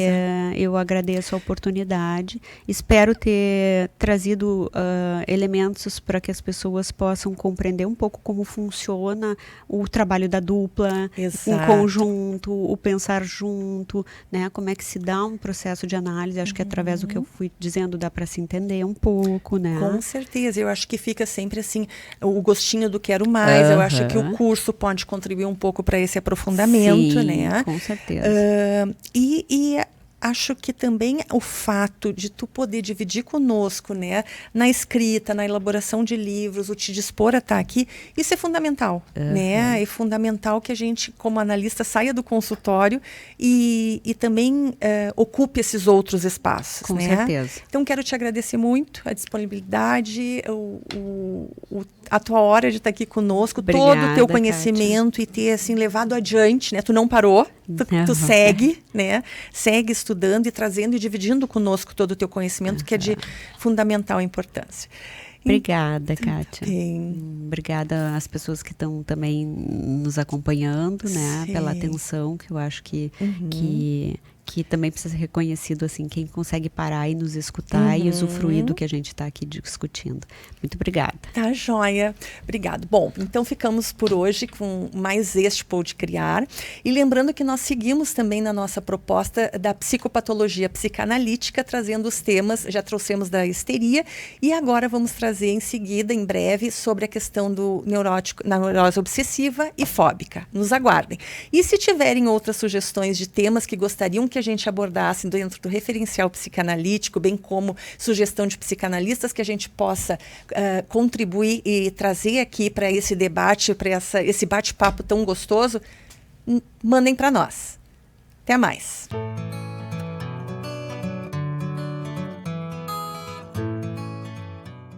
Eu agradeço a oportunidade. Espero ter trazido elementos para que as pessoas possam compreender um pouco como funciona o trabalho da dupla, em conjunto, o pensar junto, né? Como é que se dá um processo de análise. Acho que através do que eu fui dizendo dá para se entender um pouco, né? Com certeza. Eu acho que fica sempre assim, o gostinho do quero mais. Eu acho que o curso pode contribuir um pouco para esse aprofundamento, né? Com certeza. E acho que também o fato de tu poder dividir conosco, né, na escrita, na elaboração de livros, o te dispor a estar aqui, isso é fundamental, né? É fundamental que a gente, como analista, saia do consultório e também ocupe esses outros espaços, Com né? certeza. Então, quero te agradecer muito a disponibilidade, a tua hora de estar aqui conosco, Obrigada, todo o teu conhecimento, Kátia, e ter assim levado adiante, né? Tu não parou, tu segue, né? Segue estudando e trazendo e dividindo conosco todo o teu conhecimento, que é de fundamental importância. Obrigada, Kátia. Bem. Obrigada às pessoas que estão também nos acompanhando, né? Pela atenção, que eu acho que também precisa ser reconhecido, assim, quem consegue parar e nos escutar e usufruir do que a gente está aqui discutindo. Muito obrigada. Tá, joia. Obrigado. Bom, então ficamos por hoje com mais este Pode Criar. E lembrando que nós seguimos também na nossa proposta da psicopatologia psicanalítica, trazendo os temas, já trouxemos da histeria, e agora vamos trazer em seguida, em breve, sobre a questão do neurótico, na neurose obsessiva e fóbica. Nos aguardem. E se tiverem outras sugestões de temas que gostariam que a gente abordasse dentro do referencial psicanalítico, bem como sugestão de psicanalistas que a gente possa contribuir e trazer aqui para esse debate, para esse bate-papo tão gostoso, mandem para nós. Até mais.